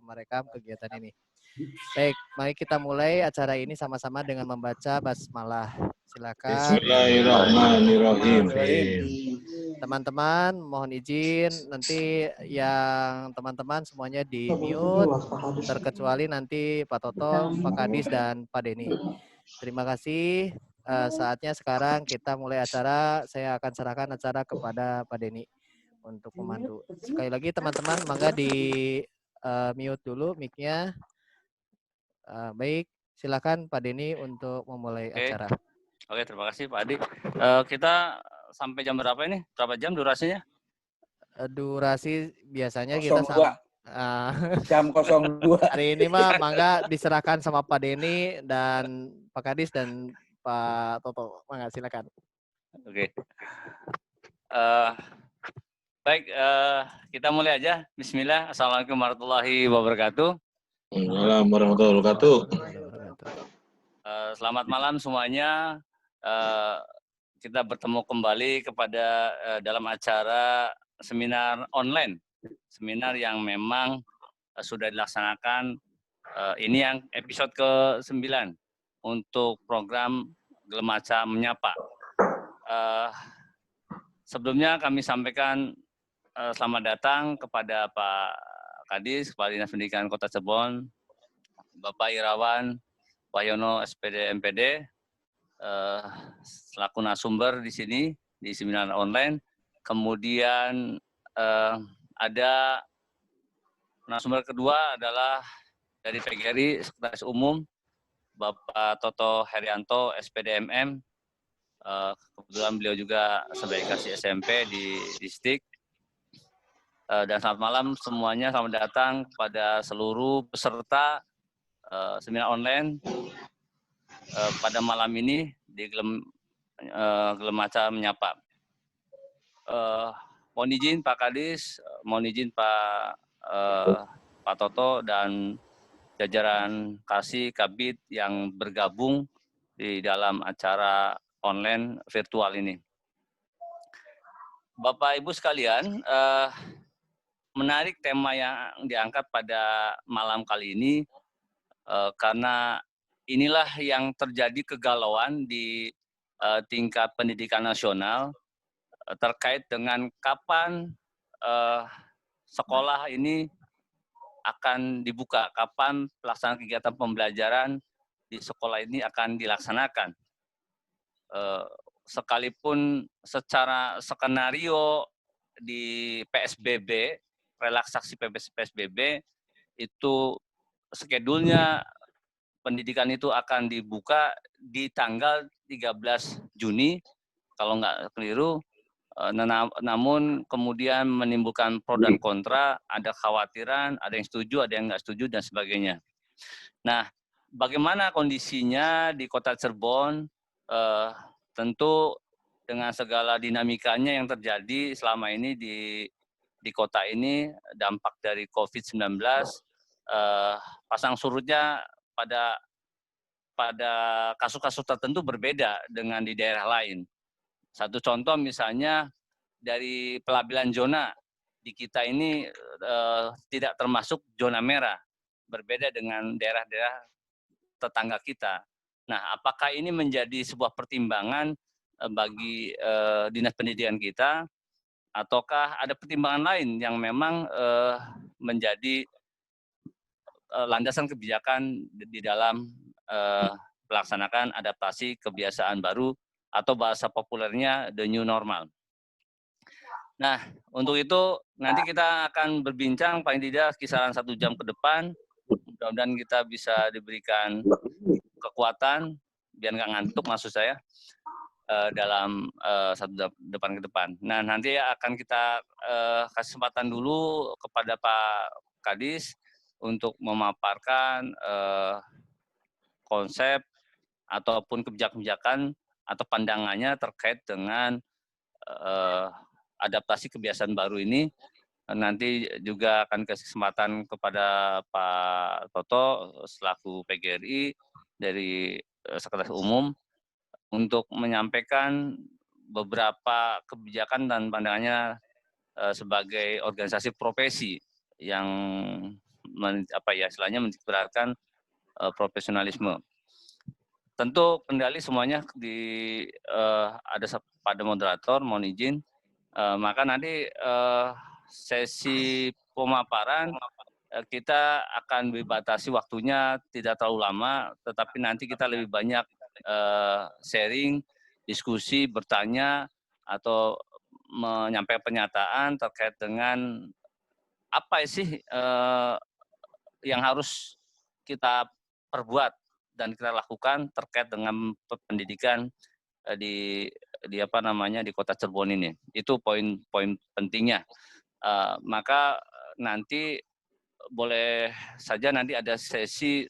merekam kegiatan ini. Baik, mari kita mulai acara ini sama-sama dengan membaca basmalah. Silakan. Bismillahirrahmanirrahim. Teman-teman, mohon izin nanti yang teman-teman semuanya di mute, terkecuali nanti Pak Toto, Pak Kadis, dan Pak Denny. Terima kasih. Saatnya sekarang kita mulai acara. Saya akan serahkan acara kepada Pak Denny untuk memandu. Sekali lagi teman-teman, mangga di mute dulu mic-nya. Baik, silakan Pak Denny untuk memulai acara. Oke, terima kasih Pak Adi. Kita sampai jam berapa ini? Berapa jam durasinya? Durasi biasanya kita jam 02. Hari ini mah mangga diserahkan sama Pak Denny dan Pak Kadis dan Pak Toto. Mangga silakan. Oke. Baik, kita mulai aja. Bismillah. Assalamualaikum warahmatullahi wabarakatuh. Waalaikumsalam warahmatullahi wabarakatuh. Selamat malam semuanya. Kita bertemu kembali kepada dalam acara seminar online. Seminar yang memang sudah dilaksanakan. Ini yang episode ke-9 untuk program Glemaca Menyapa. Sebelumnya kami sampaikan selamat datang kepada Pak Kadis, Kepala Dinas Pendidikan Kota Cirebon, Bapak Irawan Wahyono SPD MPD, selaku narasumber di sini di seminar online. Kemudian ada narasumber kedua adalah dari PGRI Sekretaris Umum Bapak Toto Herianto SPD MM. Kebetulan beliau juga sebagai kasih SMP di distrik. Dan selamat malam semuanya, selamat datang kepada seluruh peserta seminar online pada malam ini di Glemaca Menyapa. Mohon izin Pak Kadis, mohon izin Pak Toto dan jajaran Kasih Kabid yang bergabung di dalam acara online virtual ini. Bapak Ibu sekalian, menarik tema yang diangkat pada malam kali ini karena inilah yang terjadi kegalauan di tingkat pendidikan nasional terkait dengan kapan sekolah ini akan dibuka, kapan pelaksanaan kegiatan pembelajaran di sekolah ini akan dilaksanakan. Sekalipun secara skenario di PSBB, relaksasi PSBB, itu skedulnya pendidikan itu akan dibuka di tanggal 13 Juni, kalau nggak keliru, namun kemudian menimbulkan pro dan kontra, ada khawatiran, ada yang setuju, ada yang nggak setuju, dan sebagainya. Nah, bagaimana kondisinya di Kota Cirebon? Tentu dengan segala dinamikanya yang terjadi selama ini di kota ini, dampak dari COVID-19, pasang surutnya pada kasus-kasus tertentu berbeda dengan di daerah lain. Satu contoh misalnya dari pelabelan zona di kita ini tidak termasuk zona merah, berbeda dengan daerah-daerah tetangga kita. Nah, apakah ini menjadi sebuah pertimbangan bagi Dinas Pendidikan kita, ataukah ada pertimbangan lain yang memang menjadi landasan kebijakan di dalam melaksanakan adaptasi kebiasaan baru atau bahasa populernya the new normal. Nah, untuk itu nanti kita akan berbincang paling tidak kisaran 1 jam ke depan. Mudah-mudahan kita bisa diberikan kekuatan biar nggak ngantuk, maksud saya, dalam 1 jam ke depan. Nah, nanti akan kita kasih kesempatan dulu kepada Pak Kadis untuk memaparkan konsep ataupun kebijakan-kebijakan atau pandangannya terkait dengan adaptasi kebiasaan baru ini. Nanti juga akan kasih kesempatan kepada Pak Toto selaku PGRI dari Sekretaris Umum untuk menyampaikan beberapa kebijakan dan pandangannya sebagai organisasi profesi yang istilahnya menitikberatkan profesionalisme. Tentu kendali semuanya ada pada moderator, mohon izin. Maka nanti sesi pemaparan kita akan dibatasi waktunya tidak terlalu lama, tetapi nanti kita lebih banyak sharing, diskusi, bertanya, atau menyampaikan pernyataan terkait dengan apa sih yang harus kita perbuat dan kita lakukan terkait dengan pendidikan di Kota Cirebon ini. Itu poin-poin pentingnya. Maka nanti boleh saja nanti ada sesi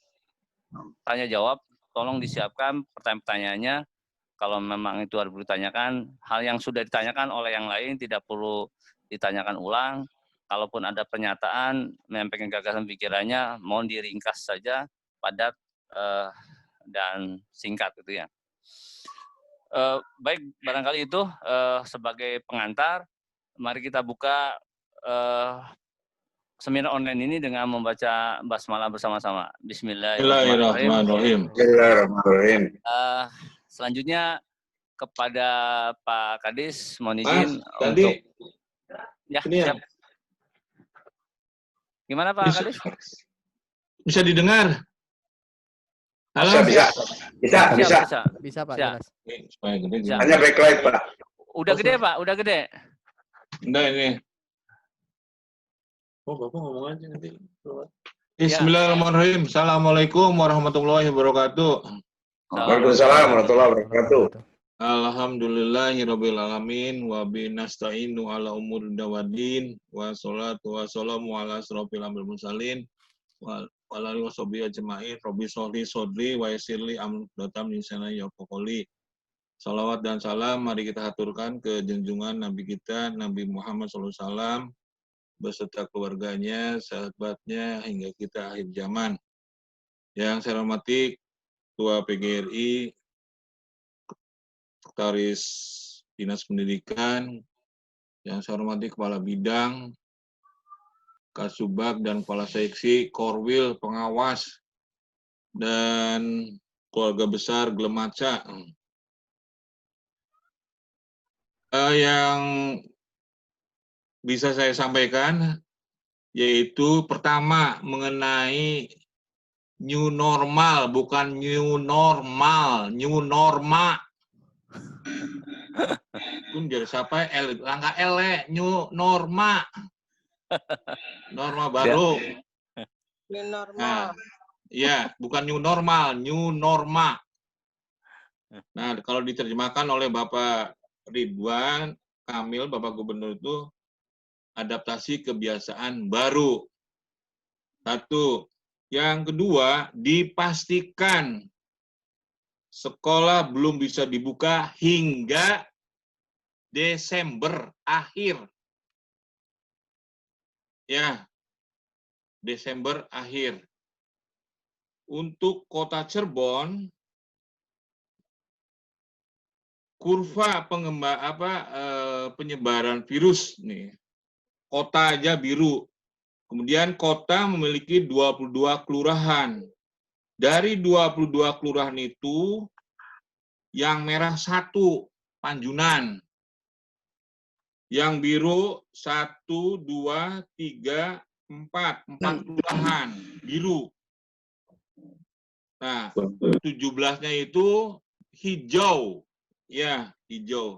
tanya jawab, tolong disiapkan pertanyaan-pertanyaannya. Kalau memang itu harus ditanyakan, hal yang sudah ditanyakan oleh yang lain tidak perlu ditanyakan ulang. Kalaupun ada pernyataan, menyampaikan gagasan pikirannya, mohon diringkas saja, padat dan singkat gitu ya. Baik, barangkali itu sebagai pengantar, mari kita buka seminar online ini dengan membaca basmalah bersama-sama. Bismillahirrahmanirrahim. Bismillahirrahmanirrahim. Selanjutnya kepada Pak Kadis, mohon izin tadi untuk siap. Gimana Pak Kadis? Bisa didengar? Halo? Bisa Pak. Jelas. Hanya backlight Pak. Udah gede Pak, udah gede. Udah ini. Oh Bapak ngomong aja nanti. Bismillahirrahmanirrahim. Assalamualaikum warahmatullahi wabarakatuh. Waalaikumsalam warahmatullahi wabarakatuh. Alhamdulillahirabbil alamin wa binasta'inu ala umuri dawadin wa sholatu wassalamu ala asrofil anbiya'i mursalin wa ala alihi washabihi ajmain. Rabbi sholli shodri wa yassirli amdatam insana yaqoli. Salawat dan salam mari kita haturkan ke junjungan Nabi kita Nabi Muhammad SAW beserta keluarganya, sahabatnya hingga kita akhir zaman. Yang saya hormati Ketua PGRI, Sekretaris Dinas Pendidikan, yang saya hormati Kepala Bidang, Kasubag dan Kepala Seksi, Korwil, Pengawas, dan keluarga besar Glemaca. Yang bisa saya sampaikan yaitu pertama mengenai new normal, bukan new normal, new norma. Pun jadi siapa langkah new norma. Norma baru. New normal. Nah, ya, bukan new normal, new norma. Nah, kalau diterjemahkan oleh Bapak Ridwan Kamil, Bapak Gubernur itu adaptasi kebiasaan baru. Satu. Yang kedua, dipastikan sekolah belum bisa dibuka hingga Desember akhir. Ya, Desember akhir. Untuk Kota Cirebon, kurva penyebaran virus nih, kota aja biru. Kemudian kota memiliki 22 kelurahan. Dari 22 kelurahan itu, yang merah 1, Panjunan. Yang biru 1, 2, 3, 4 kelurahan biru. Nah, 17-nya itu hijau. Ya, hijau.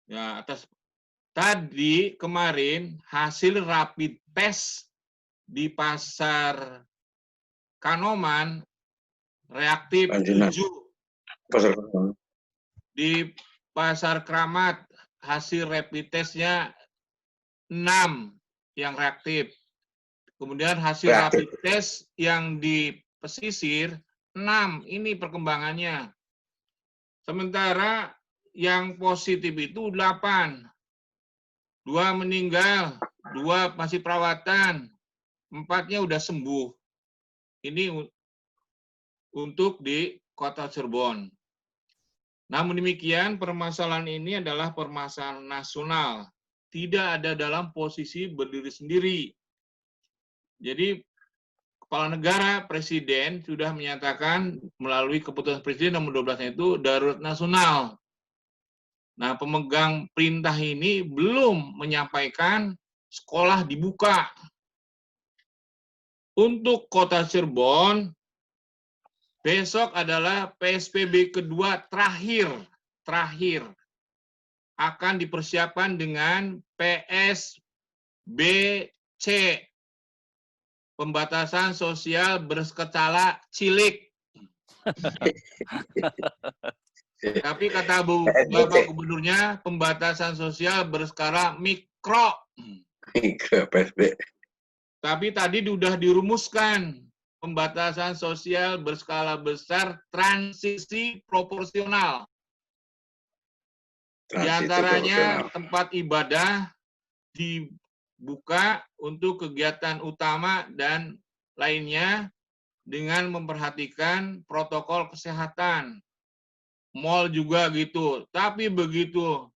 Ya, atas tadi kemarin hasil rapid test di Pasar Kanoman reaktif 7. Di Pasar Kramat hasil rapid testnya 6 yang reaktif. Kemudian hasil rapid test yang di pesisir 6. Ini perkembangannya. Sementara yang positif itu 8. 2 meninggal, 2 masih perawatan, 4-nya udah sembuh. Ini untuk di Kota Cirebon. Namun demikian, permasalahan ini adalah permasalahan nasional. Tidak ada dalam posisi berdiri sendiri. Jadi Kepala Negara, Presiden sudah menyatakan melalui keputusan Presiden nomor 12 itu darurat nasional. Nah, pemegang perintah ini belum menyampaikan sekolah dibuka. Untuk Kota Cirebon, besok adalah PSBB kedua terakhir akan dipersiapkan dengan PSBC, pembatasan sosial berskala cilik. Tapi kata Bapak Gubernurnya, pembatasan sosial berskala mikro. Tapi tadi sudah dirumuskan pembatasan sosial berskala besar transisi proporsional. Di antaranya tempat ibadah dibuka untuk kegiatan utama dan lainnya dengan memperhatikan protokol kesehatan. Mal juga gitu. Tapi begitu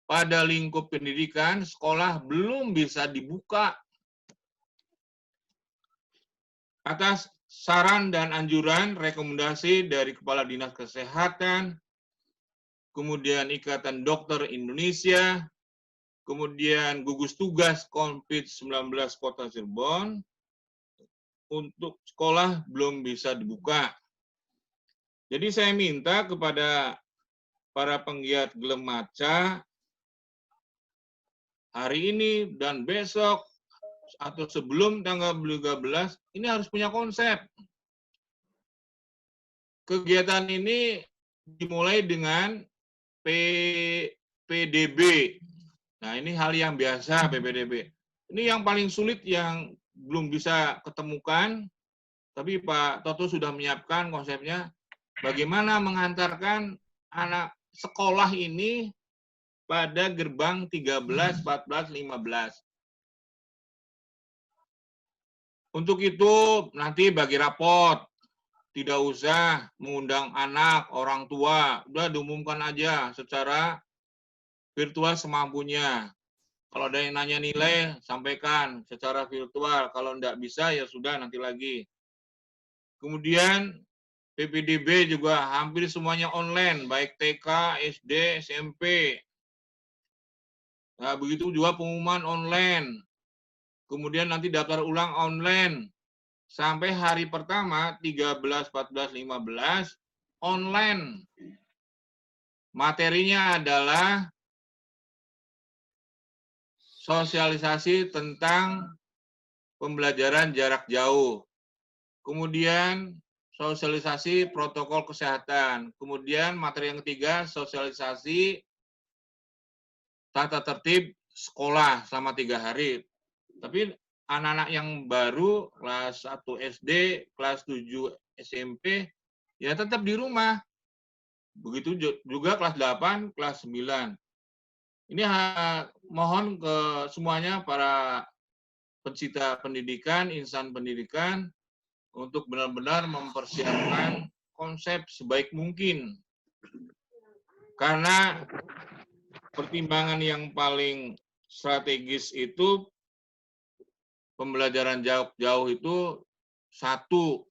pada lingkup pendidikan, sekolah belum bisa dibuka. Atas saran dan anjuran rekomendasi dari Kepala Dinas Kesehatan, kemudian Ikatan Dokter Indonesia, kemudian gugus tugas COVID-19 Kota Cirebon, untuk sekolah belum bisa dibuka. Jadi saya minta kepada para penggiat Gelem Maca hari ini dan besok atau sebelum tanggal 13 ini harus punya konsep. Kegiatan ini dimulai dengan PPDB. Nah, ini hal yang biasa PPDB. Ini yang paling sulit yang belum bisa ketemukan, tapi Pak Toto sudah menyiapkan konsepnya bagaimana mengantarkan anak sekolah ini pada gerbang 13, 14, 15. Untuk itu nanti bagi rapot, tidak usah mengundang anak, orang tua, udah diumumkan aja secara virtual semampunya. Kalau ada yang nanya nilai, sampaikan secara virtual. Kalau enggak bisa, ya sudah nanti lagi. Kemudian PPDB juga hampir semuanya online, baik TK, SD, SMP. Nah, begitu juga pengumuman online. Kemudian nanti daftar ulang online. Sampai hari pertama, 13, 14, 15, online. Materinya adalah sosialisasi tentang pembelajaran jarak jauh. Kemudian sosialisasi protokol kesehatan. Kemudian materi yang ketiga, sosialisasi tata tertib sekolah selama 3 hari. Tapi anak-anak yang baru, kelas 1 SD, kelas 7 SMP, ya tetap di rumah. Begitu juga kelas 8, kelas 9. Ini mohon ke semuanya para pencipta pendidikan, insan pendidikan, untuk benar-benar mempersiapkan konsep sebaik mungkin. Karena pertimbangan yang paling strategis itu pembelajaran jarak jauh itu satu,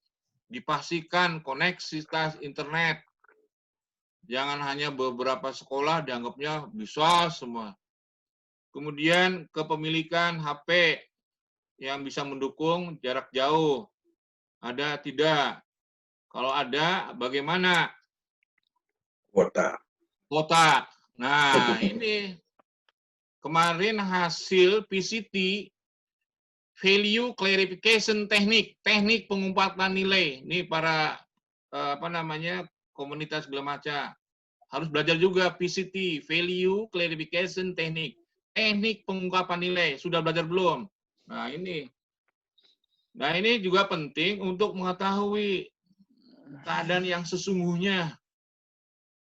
dipastikan koneksitas internet. Jangan hanya beberapa sekolah dianggapnya bisa semua. Kemudian kepemilikan HP yang bisa mendukung jarak jauh. Ada tidak? Kalau ada, bagaimana? Kuota. Nah, ini kemarin hasil PCT, Value Clarification Teknik pengumpatan nilai. Ini para komunitas Gelem Maca harus belajar juga PCT, Value Clarification Teknik pengungkapan nilai. Sudah belajar belum? Nah, ini juga penting untuk mengetahui keadaan yang sesungguhnya.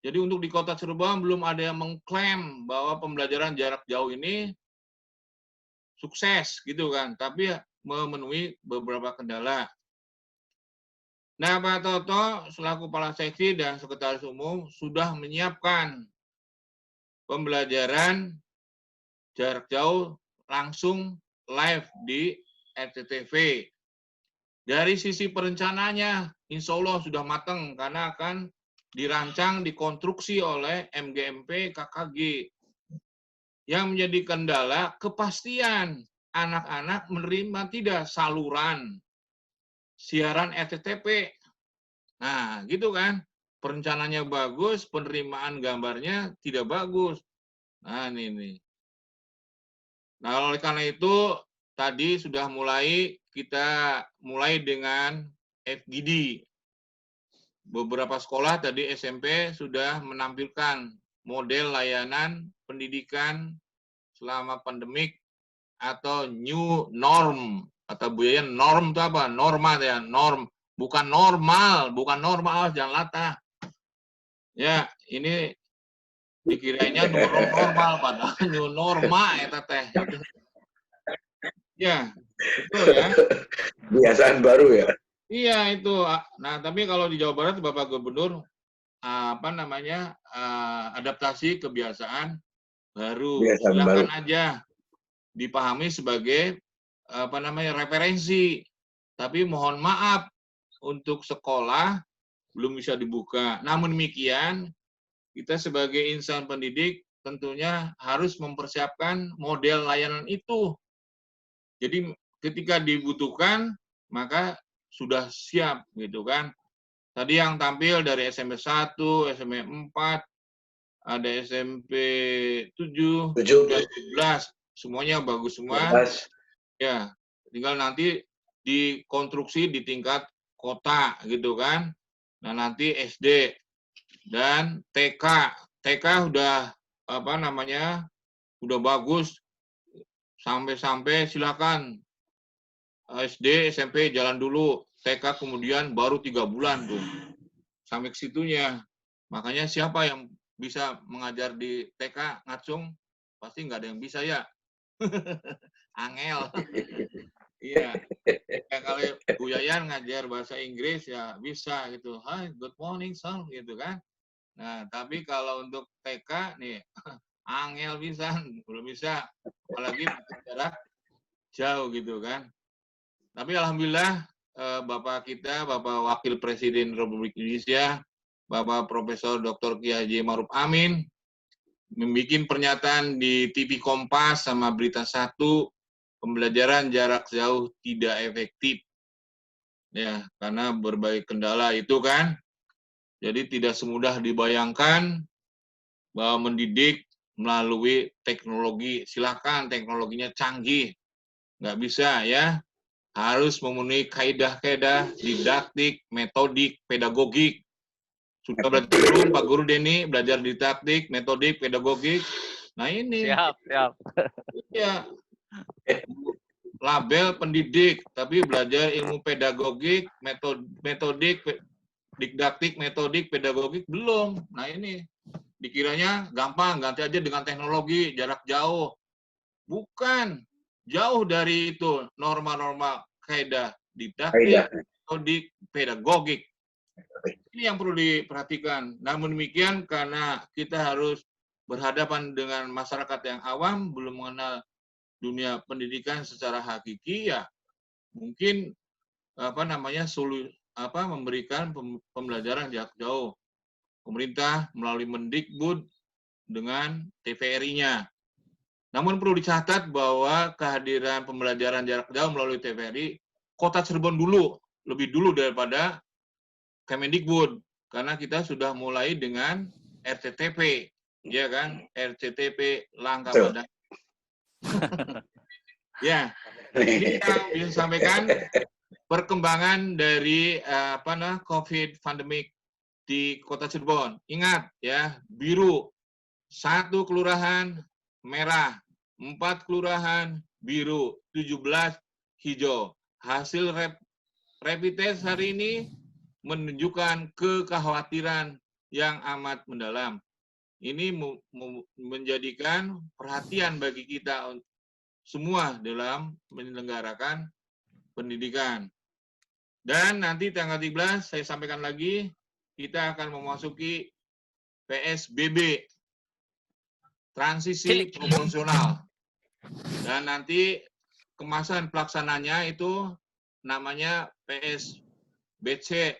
Jadi untuk di Kota Cirebon belum ada yang mengklaim bahwa pembelajaran jarak jauh ini sukses gitu kan, tapi memenuhi beberapa kendala. Nah, Pak Toto selaku Kepala Seksi dan Sekretaris Umum sudah menyiapkan pembelajaran jarak jauh langsung live di RCTV. Dari sisi perencanaannya, insya Allah sudah matang karena akan dirancang, dikonstruksi oleh MGMP KKG. Yang menjadi kendala, kepastian anak-anak menerima tidak saluran siaran RTTP. Nah, gitu kan. Perencanaannya bagus, penerimaan gambarnya tidak bagus. Nah, ini. Nah, oleh karena itu, tadi sudah kita mulai dengan FGD. Beberapa sekolah tadi SMP sudah menampilkan model layanan pendidikan selama pandemik atau new norm. Kata Bu Yayan, norm itu apa? Norma ya, norm. Bukan normal, jangan latah. Ya, ini dikiranya normal, padahal new norma ya teteh. Ya, betul ya. Kebiasaan baru ya. Iya itu. Nah, tapi kalau di Jawa Barat Bapak Gubernur adaptasi kebiasaan baru. Silakan aja dipahami sebagai referensi. Tapi mohon maaf untuk sekolah belum bisa dibuka. Namun demikian, kita sebagai insan pendidik tentunya harus mempersiapkan model layanan itu. Jadi ketika dibutuhkan, maka sudah siap gitu kan. Tadi yang tampil dari SMP 1, SMP 4, ada SMP 7, 11, semuanya bagus semua. Ya, tinggal nanti dikonstruksi di tingkat kota gitu kan. Nah, nanti SD dan TK. TK udah udah bagus. Sampai silakan SD, SMP jalan dulu, TK kemudian baru 3 bulan tuh. Sampai ke situnya. Makanya siapa yang bisa mengajar di TK ngacung, pasti nggak ada yang bisa ya. Angel. Iya. Kayak kalau Bu Yayan ngajar bahasa Inggris ya bisa gitu. Hi, good morning, son, gitu kan. Nah, tapi kalau untuk TK nih, angel bisa, belum bisa. Apalagi jarak jauh gitu kan. Tapi alhamdulillah Bapak kita, Bapak Wakil Presiden Republik Indonesia, Bapak Profesor Dr. Kiai Haji Ma'ruf Amin, membuat pernyataan di TV Kompas sama Berita 1, pembelajaran jarak jauh tidak efektif. Ya, karena berbagai kendala itu kan. Jadi tidak semudah dibayangkan bahwa mendidik melalui teknologi. Silakan teknologinya canggih. Nggak bisa ya. Harus memenuhi kaidah-kaidah didaktik, metodik, pedagogik. Sudah belajar belum Pak Guru Denny, belajar didaktik, metodik, pedagogik. Nah ini. Siap. Ya. Label pendidik, tapi belajar ilmu pedagogik, metodik, didaktik, metodik, pedagogik belum. Nah ini dikiranya gampang, ganti aja dengan teknologi jarak jauh. Bukan, jauh dari itu norma-norma kaidah didaktik, metodik, pedagogik. Ini yang perlu diperhatikan. Namun demikian karena kita harus berhadapan dengan masyarakat yang awam, belum mengenal dunia pendidikan secara hakiki, ya mungkin memberikan pembelajaran jarak jauh. Pemerintah melalui Mendikbud dengan TVRI-nya. Namun perlu dicatat bahwa kehadiran pembelajaran jarak jauh melalui TVRI Kota Cirebon dulu, lebih dulu daripada Kemendikbud, karena kita sudah mulai dengan RTTP, ya kan? RTTP langkah pada. Ya, ini yang bisa sampaikan perkembangan dari COVID pandemik di Kota Cirebon. Ingat ya, biru 1 kelurahan merah, 4 kelurahan biru, 17 hijau. Hasil rapid test hari ini menunjukkan kekhawatiran yang amat mendalam. Ini menjadikan perhatian bagi kita semua dalam menyelenggarakan pendidikan. Dan nanti tanggal 13 saya sampaikan lagi, kita akan memasuki PSBB, transisi proporsional. Dan nanti kemasan pelaksananya itu namanya PSBC,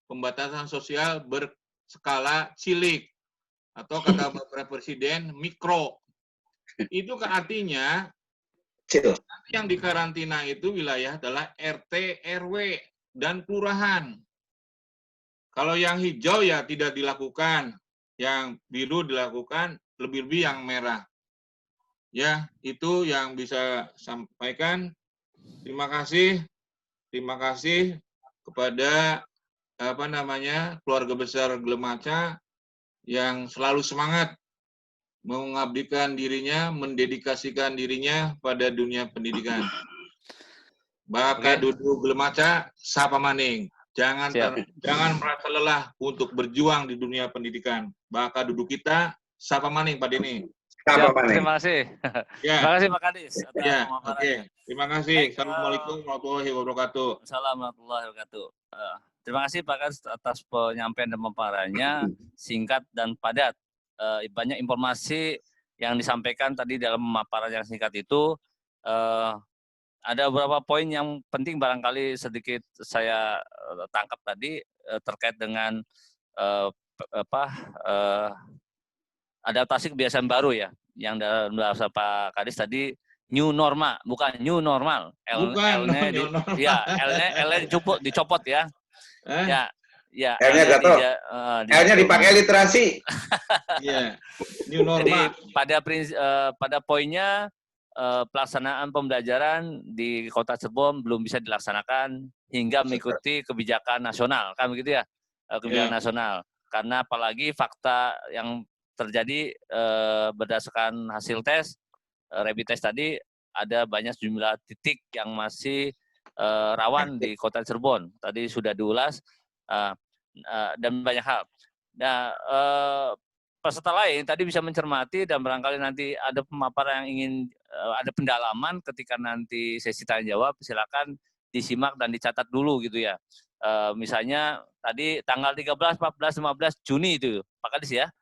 pembatasan sosial berskala cilik, atau kata Bapak Presiden mikro. Itu kan artinya yang dikarantina itu wilayah adalah RT, RW, dan kelurahan. Kalau yang hijau ya tidak dilakukan, yang biru dilakukan, lebih-lebih yang merah. Ya, itu yang bisa sampaikan. Terima kasih kepada keluarga besar Glemaca yang selalu semangat mengabdikan dirinya, mendedikasikan dirinya pada dunia pendidikan. Baka Dudu Glemaca, sapa maning. Jangan merasa lelah untuk berjuang di dunia pendidikan. Baka Dudu kita, sapa maning Pak Deni. Terima kasih. Ya. Terima kasih Pak Kadis. Ya, oke. Terima kasih. Assalamualaikum warahmatullahi wabarakatuh. Assalamualaikum warahmatullahi wabarakatuh. Terima kasih Pak Kadis atas penyampaian dan pemaparannya singkat dan padat. Banyak informasi yang disampaikan tadi dalam pemaparan yang singkat itu. Ada beberapa poin yang penting barangkali sedikit saya tangkap tadi terkait dengan adaptasi kebiasaan baru ya, yang dalam bahasa Pak Kadis tadi new normal, bukan new normal. L-nya dicopot ya. Ya, L-nya jatuh. L-nya dipakai literasi. Iya. New normal. Jadi pada poinnya pelaksanaan pembelajaran di Kota Cirebon belum bisa dilaksanakan hingga mengikuti kebijakan nasional, kan begitu ya? Kebijakan nasional. Karena apalagi fakta yang terjadi berdasarkan hasil tes, rapid test tadi, ada banyak jumlah titik yang masih rawan di Kota Cirebon. Tadi sudah diulas dan banyak hal. Nah, peserta lain tadi bisa mencermati dan barangkali nanti ada pemaparan yang ingin ada pendalaman ketika nanti sesi tanya jawab, silakan disimak dan dicatat dulu gitu ya. Misalnya tadi tanggal 13, 14, 15 Juni itu Pak Kadis ya.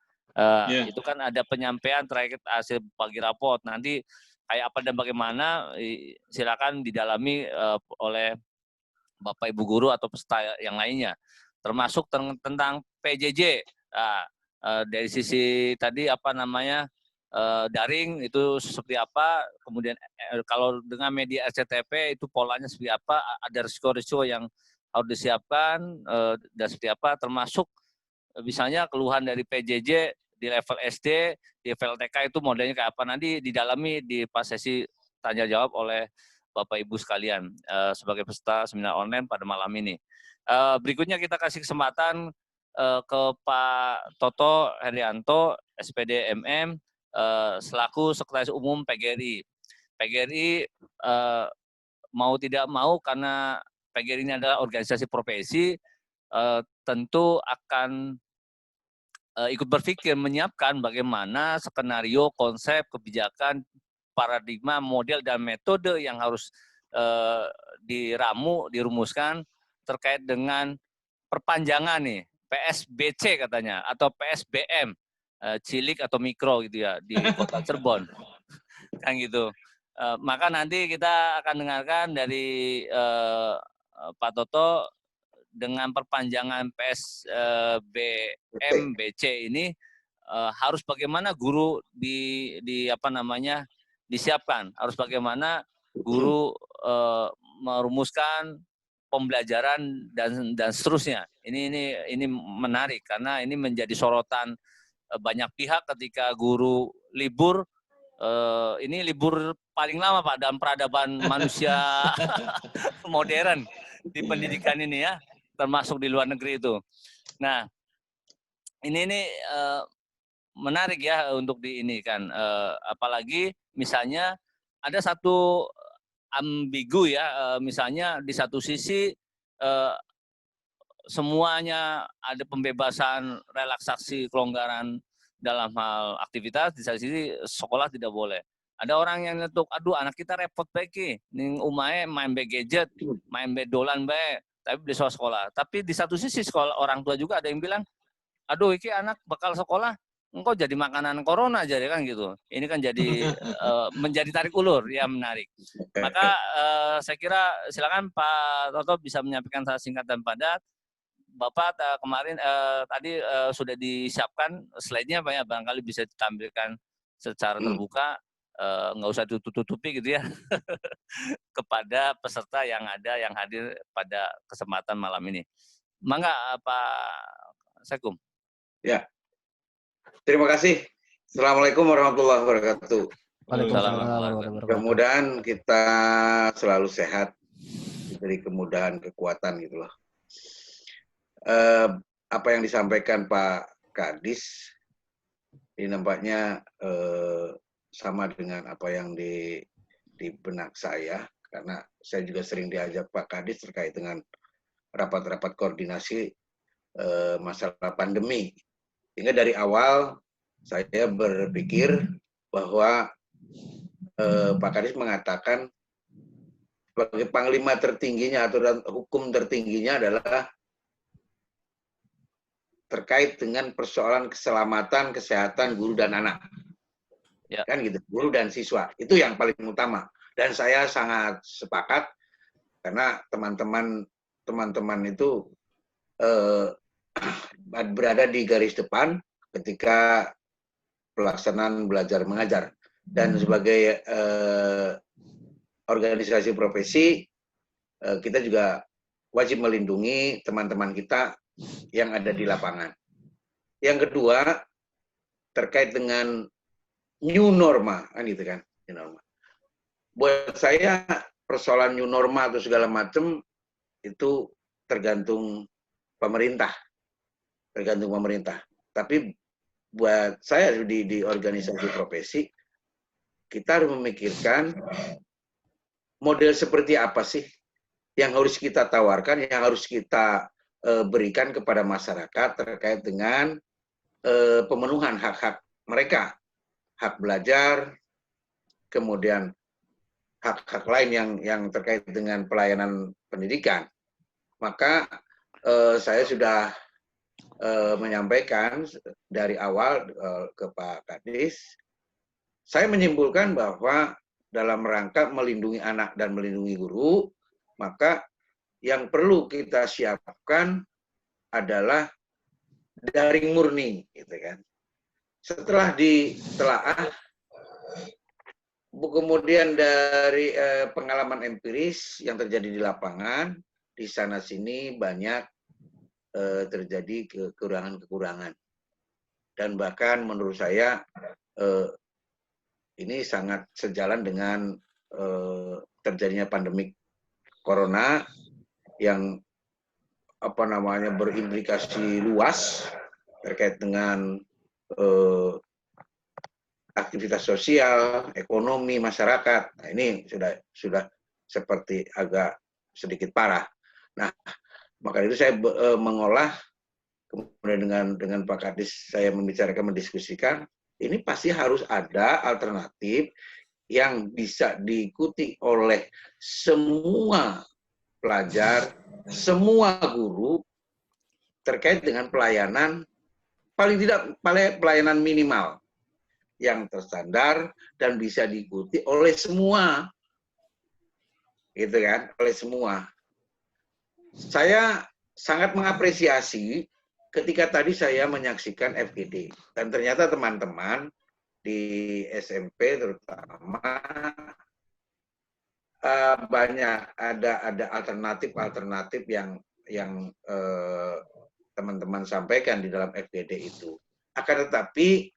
Itu kan ada penyampaian terkait hasil bagi raport. Nanti kayak apa dan bagaimana silakan didalami oleh Bapak Ibu guru atau peserta yang lainnya. Termasuk tentang PJJ. Dari sisi tadi daring itu seperti apa, kemudian kalau dengan media SCTP itu polanya seperti apa, ada risiko-risiko yang harus disiapkan dan seperti apa, termasuk misalnya keluhan dari PJJ di level SD, di level TK itu modelnya kayak apa, nanti didalami di pas sesi tanya jawab oleh Bapak Ibu sekalian sebagai peserta seminar online pada malam ini. Berikutnya kita kasih kesempatan ke Pak Toto Herianto, SPD MM, selaku Sekretaris Umum PGRI. PGRI mau tidak mau karena PGRI ini adalah organisasi profesi, tentu akan ikut berpikir menyiapkan bagaimana skenario, konsep, kebijakan, paradigma, model, dan metode yang harus dirumuskan terkait dengan perpanjangan nih, PSBC katanya, atau PSBM, cilik atau mikro gitu ya, di Kota Cirebon. Kan gitu. Maka nanti kita akan dengarkan dari Pak Toto dengan perpanjangan PSBM BC ini harus bagaimana guru disiapkan, harus bagaimana guru merumuskan pembelajaran dan seterusnya. Ini menarik karena ini menjadi sorotan banyak pihak ketika guru libur. Ini libur paling lama Pak dalam peradaban manusia modern di pendidikan ini ya, termasuk di luar negeri itu. Nah, ini menarik ya untuk diinikan. Apalagi misalnya ada satu ambigu ya, misalnya di satu sisi semuanya ada pembebasan, relaksasi, kelonggaran dalam hal aktivitas, di satu sisi sekolah tidak boleh. Ada orang yang nyetuk, aduh anak kita repot baik ning umahe main be gadget, main be dolan bae, tapi di sekolah. Tapi di satu sisi sekolah orang tua juga ada yang bilang, aduh iki anak bakal sekolah engkau jadi makanan corona jadi kan gitu. Ini kan jadi menjadi tarik ulur yang menarik. Maka saya kira silakan Pak Toto bisa menyampaikan secara singkat dan padat. Bapak kemarin tadi sudah disiapkan slide-nya Pak ya, barangkali bisa ditampilkan secara terbuka, nggak usah tutup-tutupi gitu ya kepada peserta yang ada yang hadir pada kesempatan malam ini. Mangga Pak Sekum. Ya. Terima kasih. Assalamualaikum warahmatullahi wabarakatuh. Waalaikumsalam warahmatullahi wabarakatuh. Mudah-mudahan kita selalu sehat, diberi kemudahan, kekuatan gitu loh. Apa yang disampaikan Pak Kadis ini nampaknya sama dengan apa yang di benak saya, karena saya juga sering diajak Pak Kadis terkait dengan rapat-rapat koordinasi masalah pandemi. Sehingga dari awal saya berpikir bahwa Pak Kadis mengatakan sebagai panglima tertingginya atau hukum tertingginya adalah terkait dengan persoalan keselamatan, kesehatan guru dan anak. Ya. Kan gitu, guru dan siswa. Itu yang paling utama. Dan saya sangat sepakat karena teman-teman itu berada di garis depan ketika pelaksanaan belajar mengajar. Dan sebagai organisasi profesi, kita juga wajib melindungi teman-teman kita yang ada di lapangan. Yang kedua, terkait dengan new norma, kan gitu kan, new norma. Buat saya persoalan new norma atau segala macam itu tergantung pemerintah, Tapi buat saya di organisasi profesi, kita harus memikirkan model seperti apa sih yang harus kita tawarkan, yang harus kita berikan kepada masyarakat terkait dengan pemenuhan hak-hak mereka, hak belajar, kemudian hak-hak lain yang terkait dengan pelayanan pendidikan. Maka saya sudah menyampaikan dari awal ke Pak Kadis, saya menyimpulkan bahwa dalam rangka melindungi anak dan melindungi guru, maka yang perlu kita siapkan adalah daring murni, gitu kan. Setelah ditelaah, kemudian dari pengalaman empiris yang terjadi di lapangan, di sana sini banyak terjadi kekurangan-kekurangan. Dan bahkan menurut saya ini sangat sejalan dengan terjadinya pandemik corona yang berimplikasi luas terkait dengan aktivitas sosial, ekonomi masyarakat. Nah, ini sudah seperti agak sedikit parah. Nah, maka itu saya mengolah, kemudian dengan Pak Kadis saya membicarakan, mendiskusikan, ini pasti harus ada alternatif yang bisa diikuti oleh semua pelajar, semua guru terkait dengan pelayanan, paling tidak pelayanan minimal yang terstandar dan bisa diikuti oleh semua, gitu kan, oleh semua. Saya sangat mengapresiasi ketika tadi saya menyaksikan FGD dan ternyata teman-teman di SMP terutama banyak ada alternatif yang teman-teman sampaikan di dalam FGD itu. Akan tetapi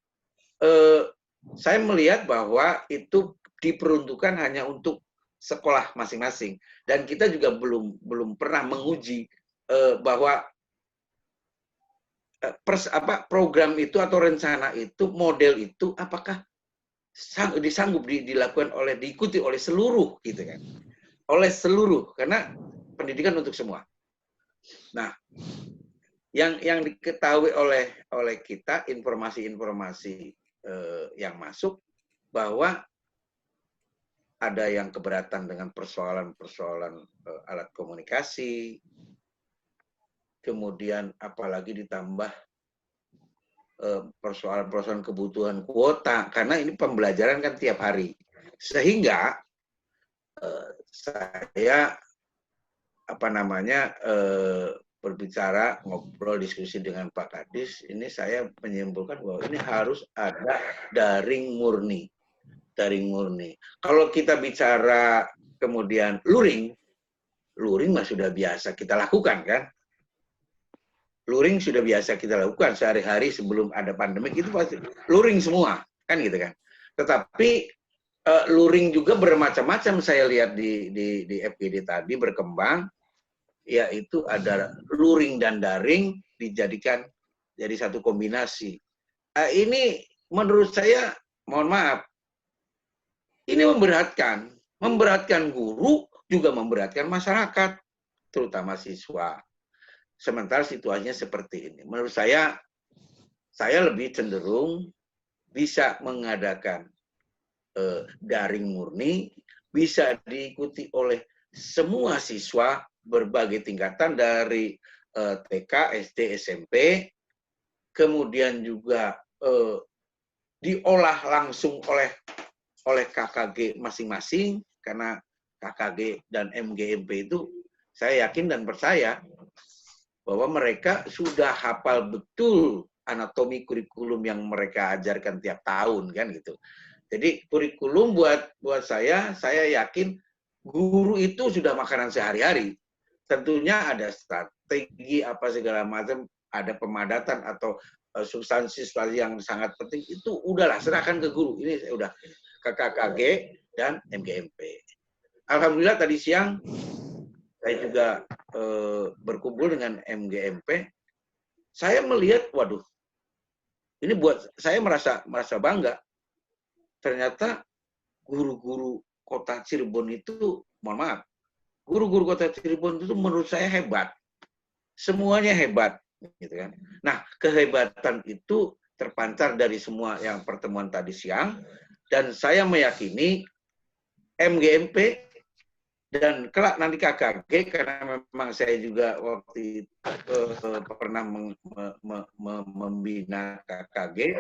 saya melihat bahwa itu diperuntukkan hanya untuk sekolah masing-masing dan kita juga belum pernah menguji bahwa program itu atau rencana itu, model itu apakah disanggup dilakukan diikuti oleh seluruh, gitu kan, oleh seluruh, karena pendidikan untuk semua. Nah, yang diketahui oleh kita, informasi-informasi yang masuk bahwa ada yang keberatan dengan persoalan alat komunikasi, kemudian apalagi ditambah persoalan-persoalan kebutuhan kuota, karena ini pembelajaran kan tiap hari. Sehingga saya berbicara, ngobrol, diskusi dengan Pak Kadis, ini saya menyimpulkan bahwa ini harus ada daring murni. Daring murni. Kalau kita bicara kemudian luring mah sudah biasa kita lakukan kan. Luring sudah biasa kita lakukan sehari-hari sebelum ada pandemi, itu pasti luring semua kan gitu kan. Tetapi luring juga bermacam-macam, saya lihat di FGD tadi berkembang, yaitu ada luring dan daring dijadikan jadi satu kombinasi. Ini menurut saya, mohon maaf, ini memberatkan guru, juga memberatkan masyarakat, terutama siswa. Sementara situasinya seperti ini. Menurut saya lebih cenderung bisa mengadakan daring murni, bisa diikuti oleh semua siswa berbagai tingkatan dari TK, SD, SMP, kemudian juga diolah langsung oleh KKG masing-masing, karena KKG dan MGMP itu saya yakin dan percaya bahwa mereka sudah hafal betul anatomi kurikulum yang mereka ajarkan tiap tahun kan gitu. Jadi kurikulum buat saya yakin guru itu sudah makanan sehari-hari. Tentunya ada strategi apa segala macam, ada pemadatan atau substansi yang sangat penting, itu udahlah serahkan ke guru. Ini saya udah ke KKG dan MGMP. Alhamdulillah tadi siang saya juga berkumpul dengan MGMP. Saya melihat, waduh, ini buat saya merasa bangga. Ternyata guru-guru kota Cirebon itu, mohon maaf, guru-guru kota Cirebon itu menurut saya hebat. Semuanya hebat, gitu kan. Nah, kehebatan itu terpancar dari semua yang pertemuan tadi siang, dan saya meyakini MGMP dan kelak nanti KKG, karena memang saya juga waktu itu pernah membina KKG,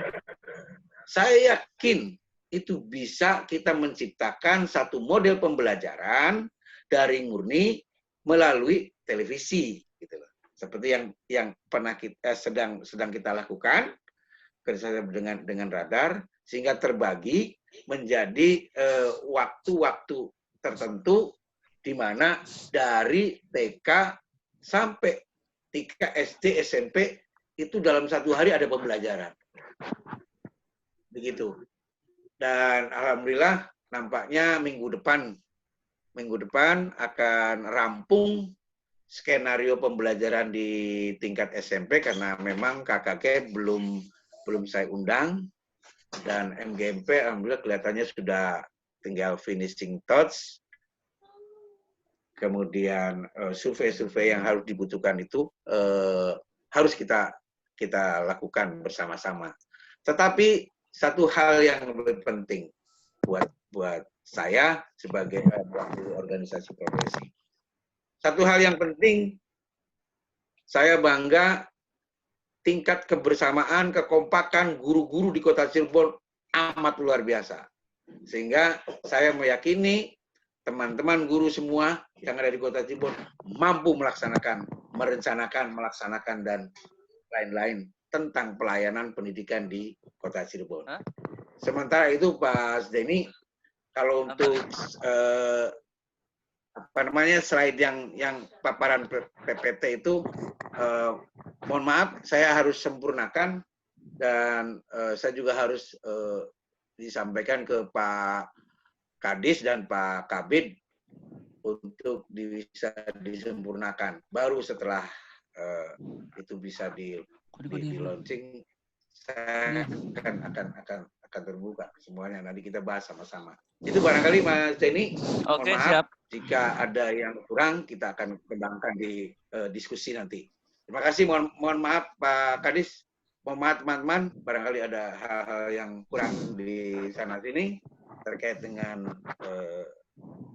saya yakin itu bisa kita menciptakan satu model pembelajaran daring murni melalui televisi, gitu loh. Seperti yang pernah kita sedang kita lakukan kerjasama dengan Radar, sehingga terbagi menjadi waktu-waktu tertentu, di mana dari TK sampai TK, SD, SMP itu dalam satu hari ada pembelajaran. Begitu. Dan alhamdulillah nampaknya minggu depan akan rampung skenario pembelajaran di tingkat SMP, karena memang KKG belum saya undang, dan MGMP alhamdulillah kelihatannya sudah tinggal finishing touch. Kemudian survei-survei yang harus dibutuhkan itu harus kita lakukan bersama-sama. Tetapi satu hal yang lebih penting buat saya sebagai organisasi profesi. Satu hal yang penting, saya bangga tingkat kebersamaan, kekompakan guru-guru di Kota Cirebon amat luar biasa. Sehingga saya meyakini teman-teman guru semua yang ada di Kota Cirebon mampu merencanakan, melaksanakan, dan lain-lain tentang pelayanan pendidikan di Kota Cirebon. Sementara itu Pak Denny, kalau untuk slide yang paparan PPT itu, mohon maaf, saya harus sempurnakan, dan saya juga harus disampaikan ke Pak Kadis dan Pak Kabid untuk bisa disempurnakan. Baru setelah itu bisa di launching, saya akan terbuka semuanya. Nanti kita bahas sama-sama. Itu barangkali Mas Denny. Oke, maaf, siap. Jika ada yang kurang, kita akan kembangkan di diskusi nanti. Terima kasih. Mohon maaf Pak Kadis. Mohon maaf teman-teman, barangkali ada hal-hal yang kurang di sana sini terkait dengan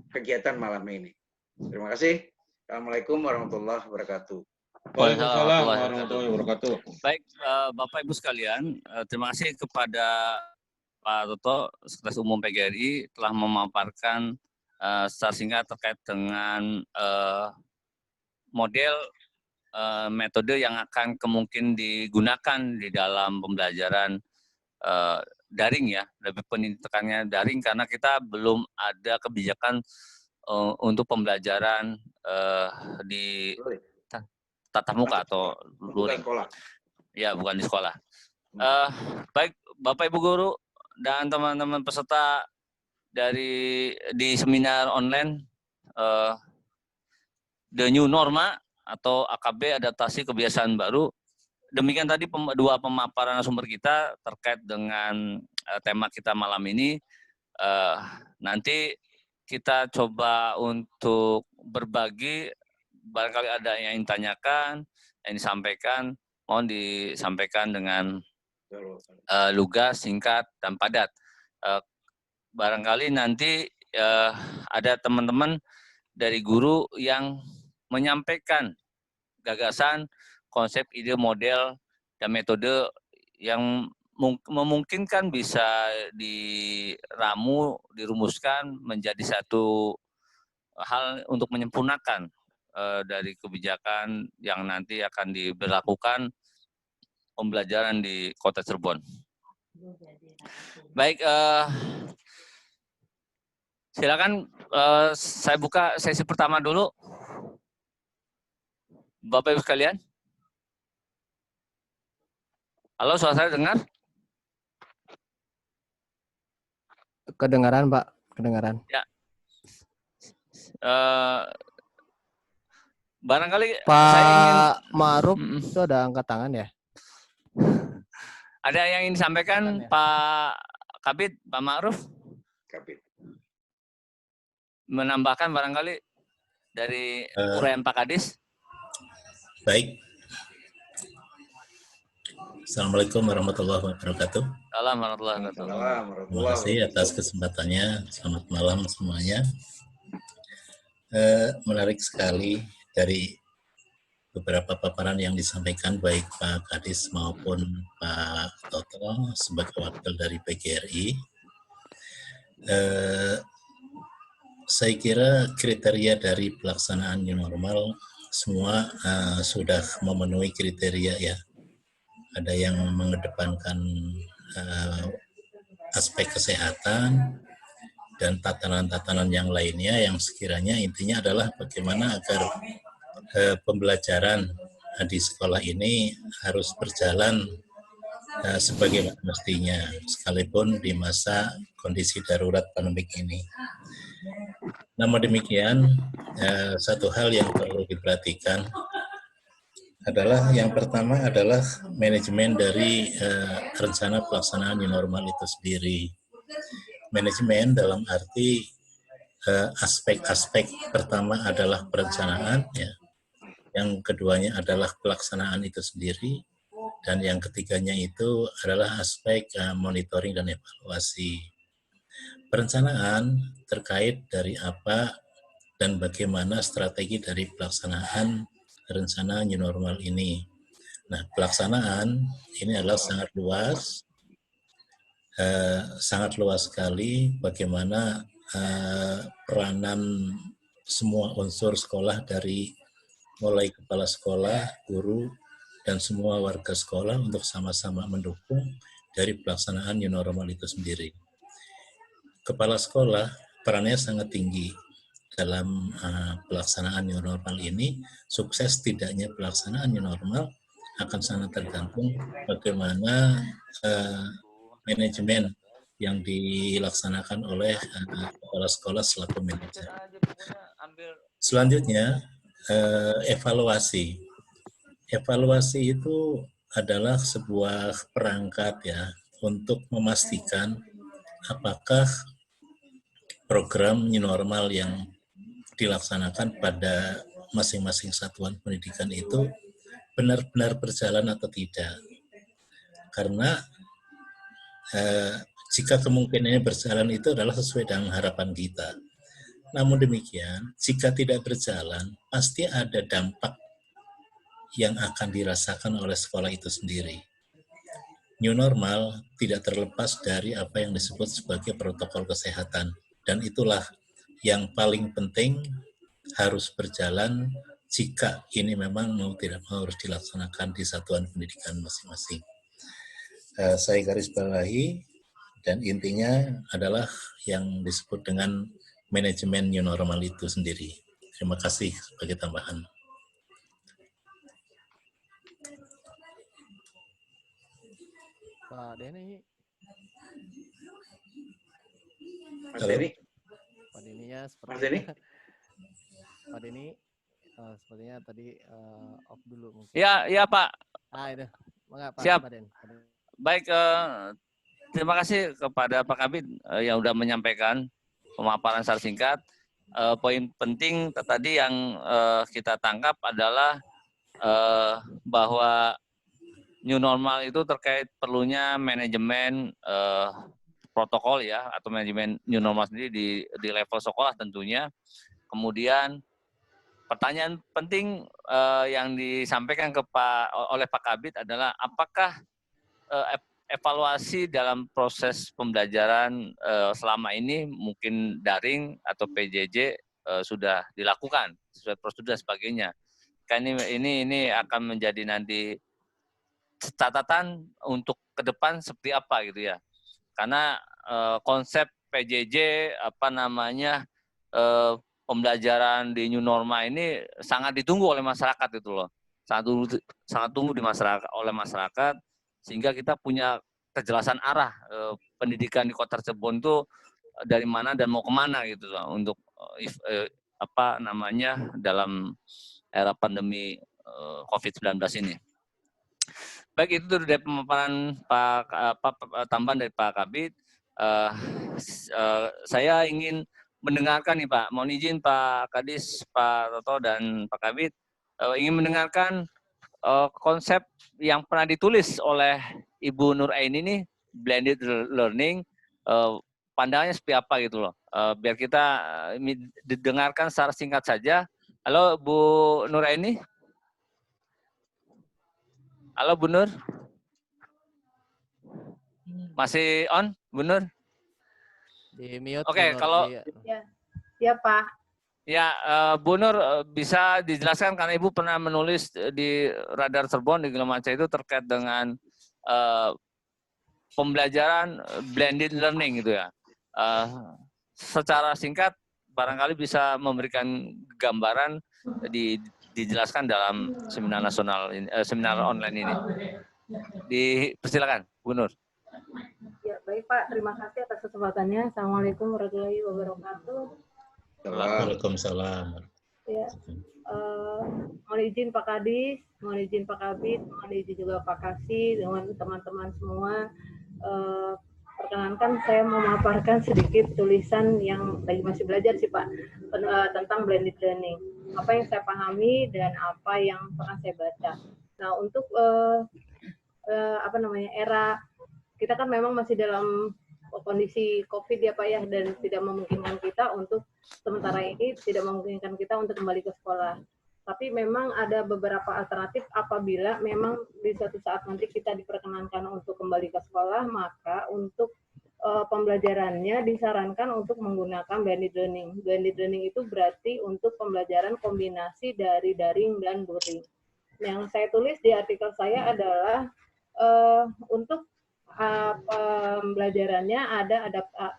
kegiatan malam ini. Terima kasih. Assalamualaikum warahmatullahi wabarakatuh. Waalaikumsalam warahmatullahi wabarakatuh. Baik, Bapak Ibu sekalian, terima kasih kepada Pak Toto, Sekretaris Umum PGRI telah memaparkan secara singkat terkait dengan model metode yang akan kemungkinan digunakan di dalam pembelajaran daring ya, lebih pendidikannya daring karena kita belum ada kebijakan untuk pembelajaran di tatap muka atau luring. Ya, bukan di sekolah. Baik, Bapak Ibu Guru dan teman-teman peserta di seminar online The New Norma atau AKB adaptasi kebiasaan baru. Demikian tadi dua pemaparan sumber kita terkait dengan tema kita malam ini. Nanti kita coba untuk berbagi, barangkali ada yang ditanyakan, yang disampaikan, mohon disampaikan dengan lugas, singkat, dan padat. Barangkali nanti ada teman-teman dari guru yang menyampaikan gagasan, konsep, ide, model, dan metode yang memungkinkan bisa diramu, dirumuskan menjadi satu hal untuk menyempurnakan dari kebijakan yang nanti akan diberlakukan pembelajaran di Kota Cirebon. Baik, silakan saya buka sesi pertama dulu. Bapak Ibu sekalian. Halo, suara saya dengar? Kedengaran, Pak. Kedengaran. Ya. Barangkali Pak saya ingin Ma'ruf itu ada angkat tangan ya? Ada yang ingin disampaikan Pak Kabid, Pak Ma'ruf? Kabid. Menambahkan barangkali dari uraian Pak Kadis? Baik. Assalamualaikum warahmatullahi wabarakatuh. Assalamualaikum warahmatullahi wabarakatuh. Terima kasih atas kesempatannya. Selamat malam semuanya. Menarik sekali dari beberapa paparan yang disampaikan baik Pak Kadis maupun Pak Toto sebagai wakil dari PGRI. Saya kira kriteria dari pelaksanaan new normal semua sudah memenuhi kriteria ya. Ada yang mengedepankan aspek kesehatan dan tatanan-tatanan yang lainnya yang sekiranya intinya adalah bagaimana agar pembelajaran di sekolah ini harus berjalan sebagaimana mestinya, sekalipun di masa kondisi darurat pandemik ini. Namun demikian, satu hal yang perlu diperhatikan adalah yang pertama adalah manajemen dari rencana pelaksanaan new normal itu sendiri. Manajemen dalam arti aspek-aspek pertama adalah perencanaan, ya. Yang keduanya adalah pelaksanaan itu sendiri, dan yang ketiganya itu adalah aspek monitoring dan evaluasi. Perencanaan terkait dari apa dan bagaimana strategi dari pelaksanaan rencana new normal ini. Nah, pelaksanaan ini adalah sangat luas sekali bagaimana peranan semua unsur sekolah dari mulai kepala sekolah, guru, dan semua warga sekolah untuk sama-sama mendukung dari pelaksanaan new normal itu sendiri. Kepala sekolah perannya sangat tinggi dalam pelaksanaan new normal ini. Sukses tidaknya pelaksanaan new normal akan sangat tergantung bagaimana manajemen yang dilaksanakan oleh kepala sekolah selaku manajer. Selanjutnya, evaluasi. Evaluasi itu adalah sebuah perangkat ya untuk memastikan apakah program new normal yang dilaksanakan pada masing-masing satuan pendidikan itu benar-benar berjalan atau tidak. Karena jika kemungkinannya berjalan itu adalah sesuai dengan harapan kita. Namun demikian, jika tidak berjalan, pasti ada dampak yang akan dirasakan oleh sekolah itu sendiri. New normal tidak terlepas dari apa yang disebut sebagai protokol kesehatan, dan itulah yang paling penting harus berjalan jika ini memang mau tidak mau harus dilaksanakan di satuan pendidikan masing-masing. Saya garis bawahi, dan intinya adalah yang disebut dengan manajemen new normal itu sendiri. Terima kasih sebagai tambahan. Pak Denny. Mas Denny? Pak Denny-nya sepertinya. Mas Denny? Pak Denny, sepertinya tadi off dulu mungkin. Ya Pak. Itu. Maka, Pak, Siap. Pak Den. Baik, terima kasih kepada Pak Kabid yang sudah menyampaikan pemaparan secara singkat. Poin penting tadi yang kita tangkap adalah bahwa new normal itu terkait perlunya manajemen protokol ya, atau manajemen new normal sendiri di level sekolah tentunya. Kemudian pertanyaan penting yang disampaikan oleh Pak Kabid adalah apakah evaluasi dalam proses pembelajaran selama ini mungkin daring atau PJJ sudah dilakukan sesuai prosedur dan sebagainya. Kan ini akan menjadi nanti catatan untuk ke depan seperti apa gitu ya. Karena konsep PJJ pembelajaran di new normal ini sangat ditunggu oleh masyarakat itu loh. Sangat tunggu oleh masyarakat, sehingga kita punya kejelasan arah pendidikan di Kota Cirebon itu dari mana dan mau kemana gitu loh, untuk dalam era pandemi COVID-19 ini. Baik, itu dari pemaparan tambahan dari Pak Kabid. Saya ingin mendengarkan nih Pak, mohon izin Pak Kadis, Pak Toto dan Pak Kabid, ingin mendengarkan konsep yang pernah ditulis oleh Ibu Nur Aini ini, blended learning, pandangannya seperti apa gitu loh. Biar kita didengarkan secara singkat saja. Halo Bu Nur Aini. Halo Bu Nur. Masih on, Bu Nur? Di mute. Oke, kalau ya Pak. Ya, Bu Nur bisa dijelaskan karena Ibu pernah menulis di Radar Cirebon di Gilmanca itu terkait dengan pembelajaran blended learning gitu ya. Secara singkat barangkali bisa memberikan gambaran dijelaskan dalam seminar nasional seminar online ini. Dipersilakan, Bu Nur. Ya, baik Pak, terima kasih atas kesempatannya. Assalamualaikum warahmatullahi wabarakatuh. Waalaikumsalam. Ya, mohon izin Pak Kadis, mohon izin Pak Kabid, mohon izin juga Pak Kasih dengan teman-teman semua. Perkenankan saya memaparkan sedikit tulisan yang lagi masih belajar sih Pak tentang blended learning. Apa yang saya pahami dan apa yang pernah saya baca. Nah, untuk era kita kan memang masih dalam kondisi COVID ya Pak ya, dan tidak memungkinkan kita untuk sementara ini tidak memungkinkan kita untuk kembali ke sekolah. Tapi memang ada beberapa alternatif apabila memang di suatu saat nanti kita diperkenankan untuk kembali ke sekolah, maka untuk pembelajarannya disarankan untuk menggunakan blended learning. Blended learning itu berarti untuk pembelajaran kombinasi dari daring dan luring. Yang saya tulis di artikel saya adalah untuk pembelajarannya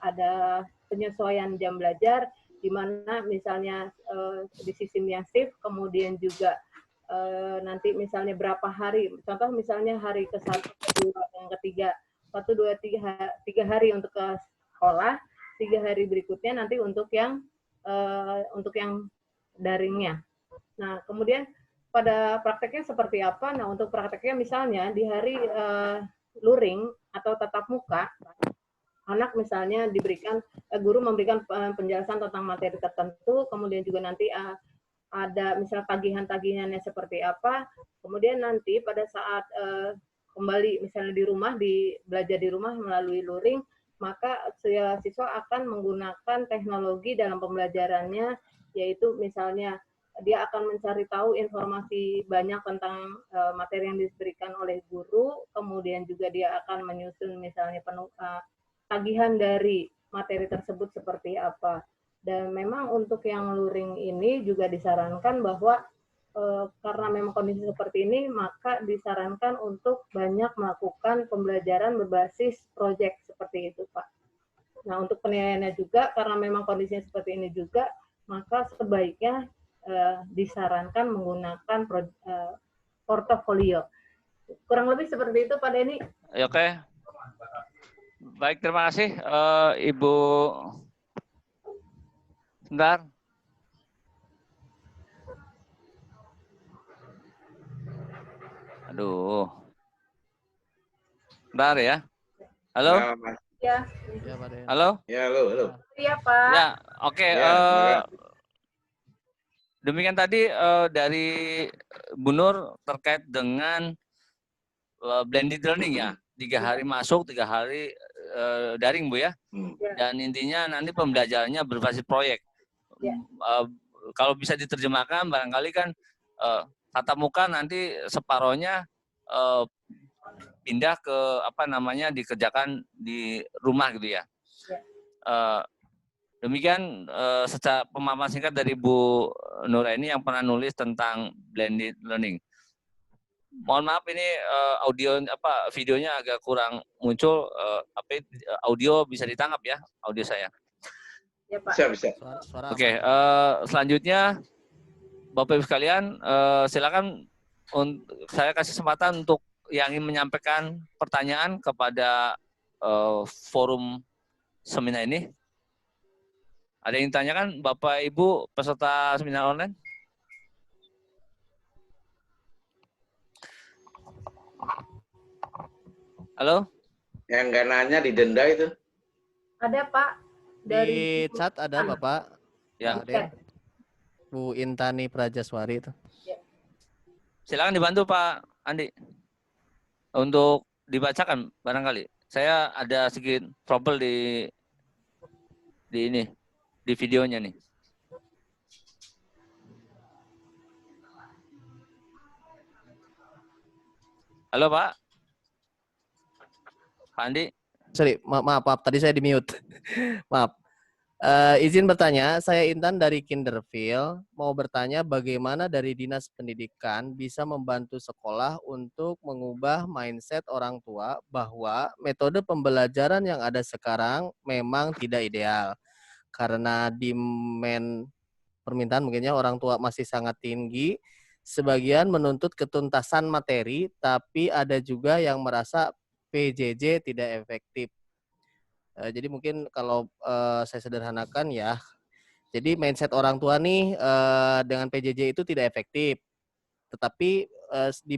ada penyesuaian jam belajar, di mana misalnya di sistem yang shift, kemudian juga nanti misalnya berapa hari, contoh misalnya hari ke-1, ke-2, yang ketiga, 1, 2, 3 hari untuk ke sekolah, 3 hari berikutnya nanti untuk yang daringnya. Nah, kemudian pada prakteknya seperti apa? Nah, untuk prakteknya misalnya di hari luring atau tatap muka, anak misalnya guru memberikan penjelasan tentang materi tertentu, kemudian juga nanti ada misalnya tagihan-tagihannya seperti apa, kemudian nanti pada saat kembali misalnya belajar di rumah melalui luring, maka siswa akan menggunakan teknologi dalam pembelajarannya, yaitu misalnya dia akan mencari tahu informasi banyak tentang materi yang diberikan oleh guru, kemudian juga dia akan menyusun misalnya tagihan dari materi tersebut seperti apa. Dan memang untuk yang luring ini juga disarankan bahwa karena memang kondisi seperti ini, maka disarankan untuk banyak melakukan pembelajaran berbasis proyek seperti itu, Pak. Nah, untuk penilaiannya juga, karena memang kondisinya seperti ini juga, maka sebaiknya disarankan menggunakan portofolio. Kurang lebih seperti itu, Pak Denny. Oke. Baik, terima kasih. Ibu, sebentar. Aduh. Bentar ya. Halo? Ya. Ya, Pak Den. Halo? Ya, halo. Iya, Pak. Ya, oke. Ya, Demikian tadi dari Bu Nur terkait dengan blended learning ya. 3 hari masuk, 3 hari daring, Bu ya. Dan intinya nanti pembelajarannya berbasis proyek. Ya. Kalau bisa diterjemahkan, barangkali kan tatap muka nanti separohnya pindah ke dikerjakan di rumah gitu ya. Demikian secara pemahaman singkat dari Bu Nuraini yang pernah nulis tentang blended learning. Mohon maaf ini videonya agak kurang muncul, audio bisa ditangkap ya, audio saya. Ya, Pak. Bisa. Suara Oke, selanjutnya Bapak Ibu sekalian, silakan saya kasih kesempatan untuk yang ingin menyampaikan pertanyaan kepada forum seminar ini. Ada yang ditanyakan Bapak Ibu peserta seminar online? Halo? Yang nggak nanya didenda itu. Ada, Pak. di chat ada Bapak. Ya. Pak Den. Bu Intani Prajaswari itu. Silakan dibantu Pak Andi untuk dibacakan barangkali. Saya ada sedikit trouble di videonya nih. Halo Pak. Pak Andi. Sorry, maaf, tadi saya di mute. Maaf. Izin bertanya, saya Intan dari Kinderville, mau bertanya bagaimana dari Dinas Pendidikan bisa membantu sekolah untuk mengubah mindset orang tua bahwa metode pembelajaran yang ada sekarang memang tidak ideal. Karena demand permintaan mungkinnya orang tua masih sangat tinggi, sebagian menuntut ketuntasan materi, tapi ada juga yang merasa PJJ tidak efektif. Jadi mungkin kalau saya sederhanakan ya, jadi mindset orang tua nih dengan PJJ itu tidak efektif, tetapi di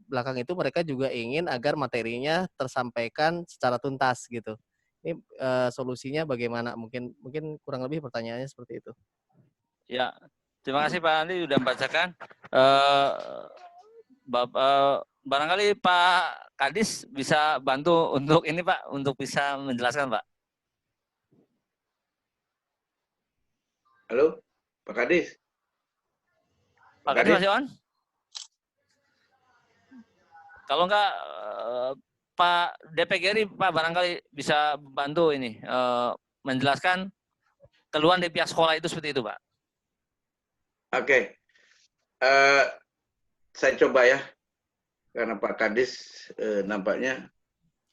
belakang itu mereka juga ingin agar materinya tersampaikan secara tuntas gitu. Ini solusinya bagaimana? Mungkin kurang lebih pertanyaannya seperti itu. Ya, terima kasih Pak Andi sudah membacakan. Barangkali Pak Kadis bisa bantu untuk ini Pak, untuk bisa menjelaskan Pak. Halo, Pak Kadis. Pak Kadis masih on? Kalau enggak Pak DPGRI Pak barangkali bisa bantu ini menjelaskan keluhan dari pihak sekolah itu seperti itu Pak. Oke. Saya coba ya. Karena Pak Kadis nampaknya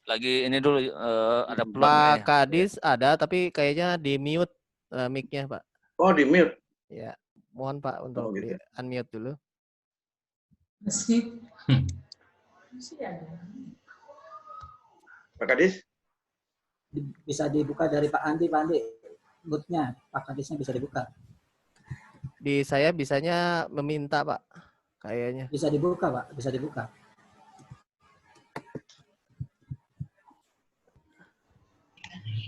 lagi ini dulu ada peluang. Pak Kadis ada tapi kayaknya di mute mic-nya Pak. Oh, di mute. Ya, mohon Pak untuk di unmute dulu. Pak Kadis? Bisa dibuka dari Pak Andi, mute-nya Pak Kadisnya bisa dibuka. Di saya bisanya meminta Pak, kayaknya. Bisa dibuka Pak, bisa dibuka.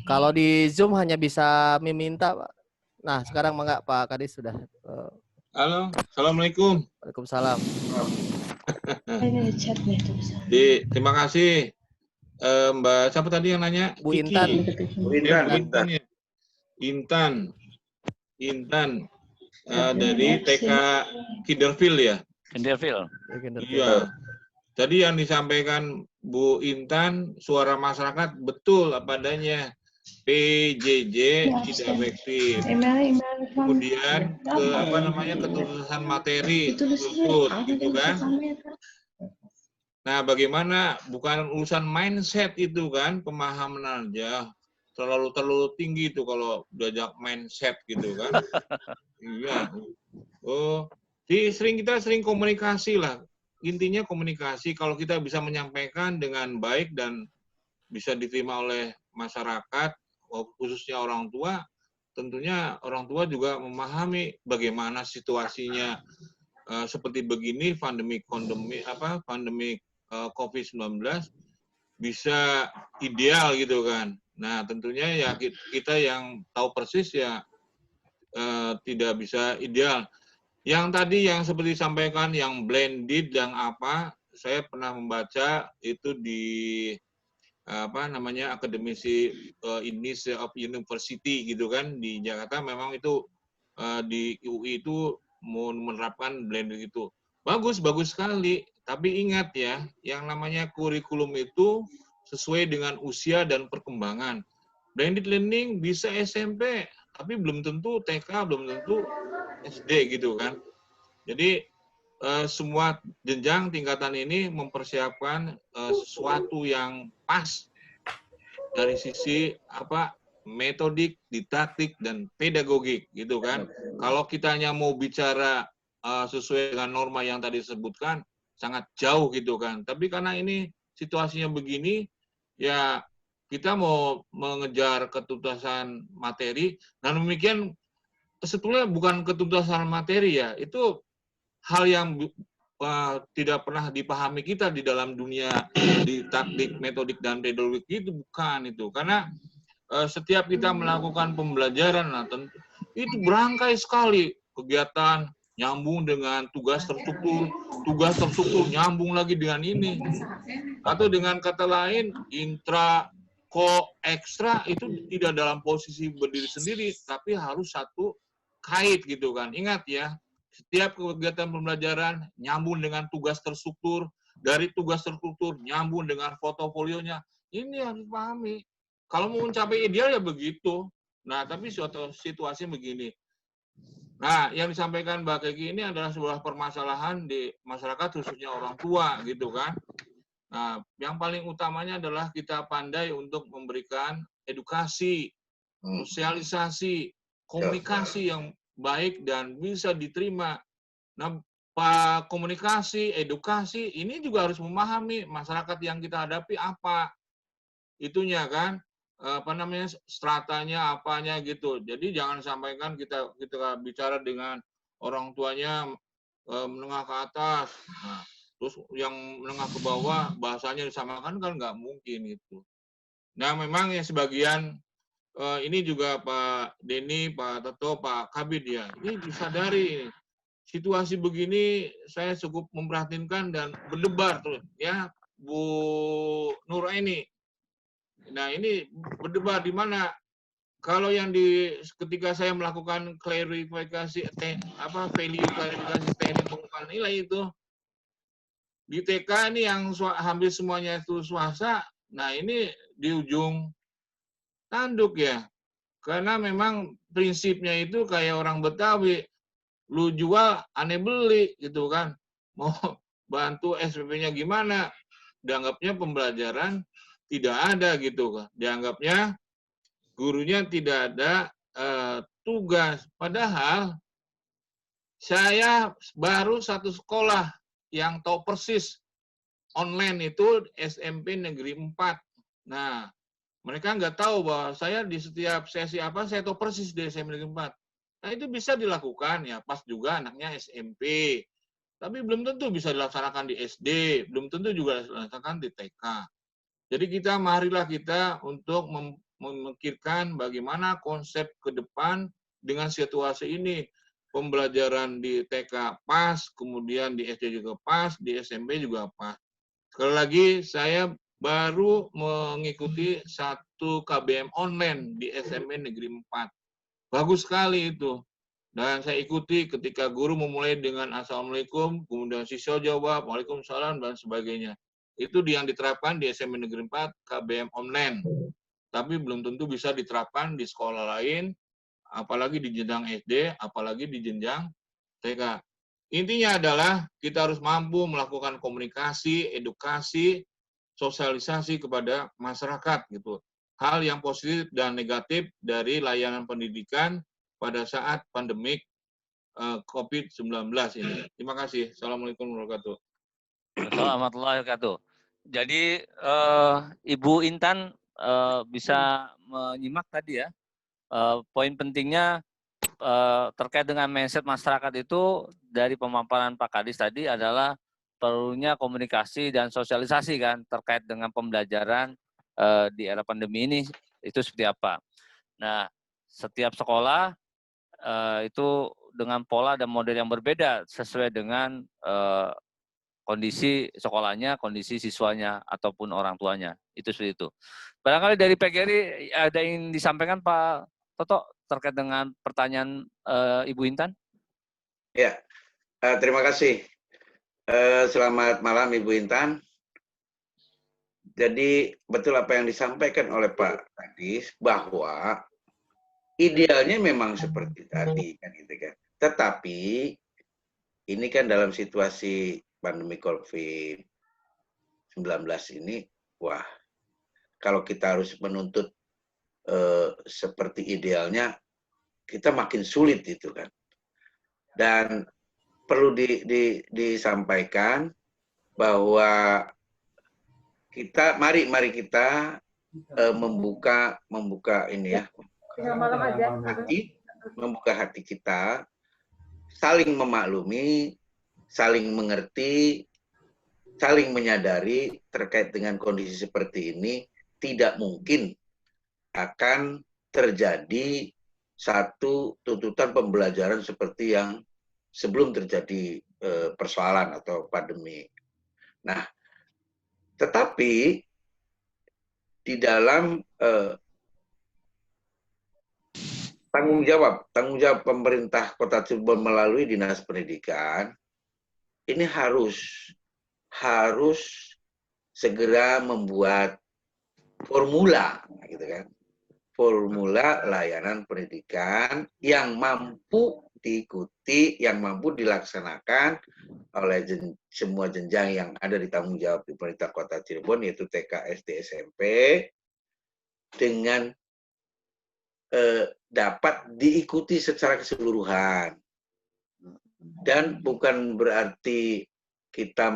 Kalau di Zoom hanya bisa meminta Pak. Nah sekarang enggak Pak Kadis sudah. Halo, assalamualaikum. Waalaikumsalam. Terima kasih. Mbak siapa tadi yang nanya? Bu Intan. Bu Intan. Intan. dari TK Kinderfield ya. Kinderfield. Iya. Tadi yang disampaikan Bu Intan, suara masyarakat betul apa adanya. PJJ tidak efektif. Kemudian ketuntasan materi lutut, gitu kan? Nah, bagaimana bukan urusan mindset itu kan, pemahaman aja. Terlalu tinggi itu kalau diajak mindset gitu kan. Iya. Oh, kita sering komunikasi lah. Intinya komunikasi, kalau kita bisa menyampaikan dengan baik dan bisa diterima oleh masyarakat, khususnya orang tua, tentunya orang tua juga memahami bagaimana situasinya seperti begini, pandemi COVID-19 bisa ideal gitu kan. Nah, tentunya ya kita yang tahu persis ya tidak bisa ideal. Yang tadi yang seperti disampaikan, yang blended, yang apa, saya pernah membaca itu di akademisi Indonesia of University gitu kan di Jakarta, memang itu di UI itu mau menerapkan blended itu. Bagus sekali. Tapi ingat ya, yang namanya kurikulum itu sesuai dengan usia dan perkembangan. Blended learning bisa SMP, tapi belum tentu TK, belum tentu SD gitu kan. Jadi semua jenjang tingkatan ini mempersiapkan sesuatu yang pas dari sisi metodik, didaktik, dan pedagogik gitu kan. Kalau kita hanya mau bicara sesuai dengan norma yang tadi disebutkan, sangat jauh gitu kan. Tapi karena ini situasinya begini, ya kita mau mengejar ketuntasan materi, dan demikian sebetulnya bukan ketuntasan materi ya, itu hal yang tidak pernah dipahami kita di dalam dunia di taktik, metodik, dan pedagogik itu bukan itu. Karena setiap kita melakukan pembelajaran, itu berangkai sekali kegiatan nyambung dengan tugas terstruktur nyambung lagi dengan ini. Atau dengan kata lain, intra, ko, ekstra itu tidak dalam posisi berdiri sendiri, tapi harus satu kait gitu kan. Ingat ya, setiap kegiatan pembelajaran nyambung dengan tugas terstruktur, dari tugas terstruktur nyambung dengan portofolionya. Ini harus dipahami. Kalau mau mencapai ideal ya begitu. Nah, tapi suatu situasi begini. Nah, yang disampaikan Mbak Keki ini adalah sebuah permasalahan di masyarakat, khususnya orang tua gitu kan. Nah, yang paling utamanya adalah kita pandai untuk memberikan edukasi, sosialisasi, komunikasi yang baik dan bisa diterima. Nah, komunikasi, edukasi ini juga harus memahami masyarakat yang kita hadapi apa itunya kan, stratanya apanya gitu. Jadi jangan sampaikan kita bicara dengan orang tuanya menengah ke atas, nah, terus yang menengah ke bawah bahasanya disamakan kan nggak mungkin itu. Nah, memang ya sebagian ini juga Pak Denny, Pak Toto, Pak Kabid ya, ini disadari situasi begini saya cukup memprihatinkan dan berdebar tuh ya Bu Nuraini. Nah, ini berdebar di mana kalau yang ketika saya melakukan klarifikasi value klarifikasi teknik pengukuran nilai itu di TK ini yang hampir semuanya itu swasta. Nah, ini di ujung tanduk ya. Karena memang prinsipnya itu kayak orang Betawi, lu jual, aneh beli gitu kan. Mau bantu SPP-nya gimana? Dianggapnya pembelajaran tidak ada gitu kan. Dianggapnya gurunya tidak ada tugas. Padahal saya baru satu sekolah yang tahu persis online itu SMP Negeri 4. Nah, mereka nggak tahu bahwa saya di setiap sesi saya tahu persis di SMP Negeri 4. Nah, itu bisa dilakukan ya, pas juga anaknya SMP. Tapi belum tentu bisa dilaksanakan di SD, belum tentu juga dilaksanakan di TK. Jadi marilah kita untuk memikirkan bagaimana konsep ke depan dengan situasi ini. Pembelajaran di TK pas, kemudian di SD juga pas, di SMP juga pas. Sekali lagi, saya baru mengikuti satu KBM online di SMP Negeri 4. Bagus sekali itu. Dan saya ikuti ketika guru memulai dengan Assalamualaikum, kemudian siswa jawab Waalaikumsalam dan sebagainya. Itu yang diterapkan di SMP Negeri 4 KBM online. Tapi belum tentu bisa diterapkan di sekolah lain, apalagi di jenjang SD, apalagi di jenjang TK. Intinya adalah kita harus mampu melakukan komunikasi, edukasi, sosialisasi kepada masyarakat gitu. Hal yang positif dan negatif dari layanan pendidikan pada saat pandemik COVID-19 ini. Terima kasih. Assalamualaikum warahmatullahi wabarakatuh. Assalamualaikum warahmatullahi wabarakatuh. Jadi Ibu Intan bisa menyimak tadi ya, poin pentingnya terkait dengan mindset masyarakat itu dari pemaparan Pak Kadis tadi adalah perlunya komunikasi dan sosialisasi kan terkait dengan pembelajaran di era pandemi ini itu seperti apa. Nah, setiap sekolah itu dengan pola dan model yang berbeda sesuai dengan kondisi sekolahnya, kondisi siswanya ataupun orang tuanya. Itu seperti itu. Barangkali dari PGRI ada yang disampaikan Pak Toto terkait dengan pertanyaan Ibu Intan? Ya, terima kasih. Selamat malam Ibu Intan. Jadi betul apa yang disampaikan oleh Pak Kadis bahwa idealnya memang seperti tadi kan gitu kan. Tetapi ini kan dalam situasi pandemi COVID-19 ini, wah, kalau kita harus menuntut seperti idealnya, kita makin sulit itu kan. Dan perlu disampaikan bahwa kita, mari kita membuka ini ya, membuka hati kita, saling memaklumi, saling mengerti, saling menyadari terkait dengan kondisi seperti ini tidak mungkin akan terjadi satu tuntutan pembelajaran seperti yang sebelum terjadi persoalan atau pandemi. Nah, tetapi di dalam tanggung jawab pemerintah Kota Cirebon melalui Dinas Pendidikan ini harus segera membuat formula, gitu kan, formula layanan pendidikan yang mampu diikuti, yang mampu dilaksanakan oleh semua jenjang yang ada di tanggung jawab di pemerintah Kota Cirebon, yaitu TK, SD, SMP, dengan dapat diikuti secara keseluruhan. Dan bukan berarti kita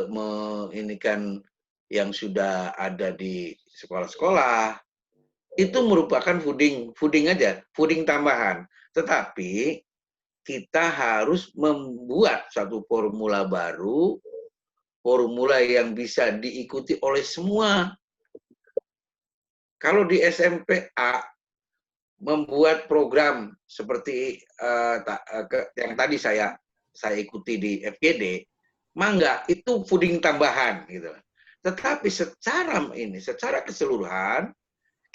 menginikan yang sudah ada di sekolah-sekolah, itu merupakan fooding aja, fooding tambahan. Tetapi kita harus membuat satu formula baru, formula yang bisa diikuti oleh semua. Kalau di SMP A membuat program seperti yang tadi saya ikuti di FGD, mangga itu fooding tambahan gitu. Tetapi secara keseluruhan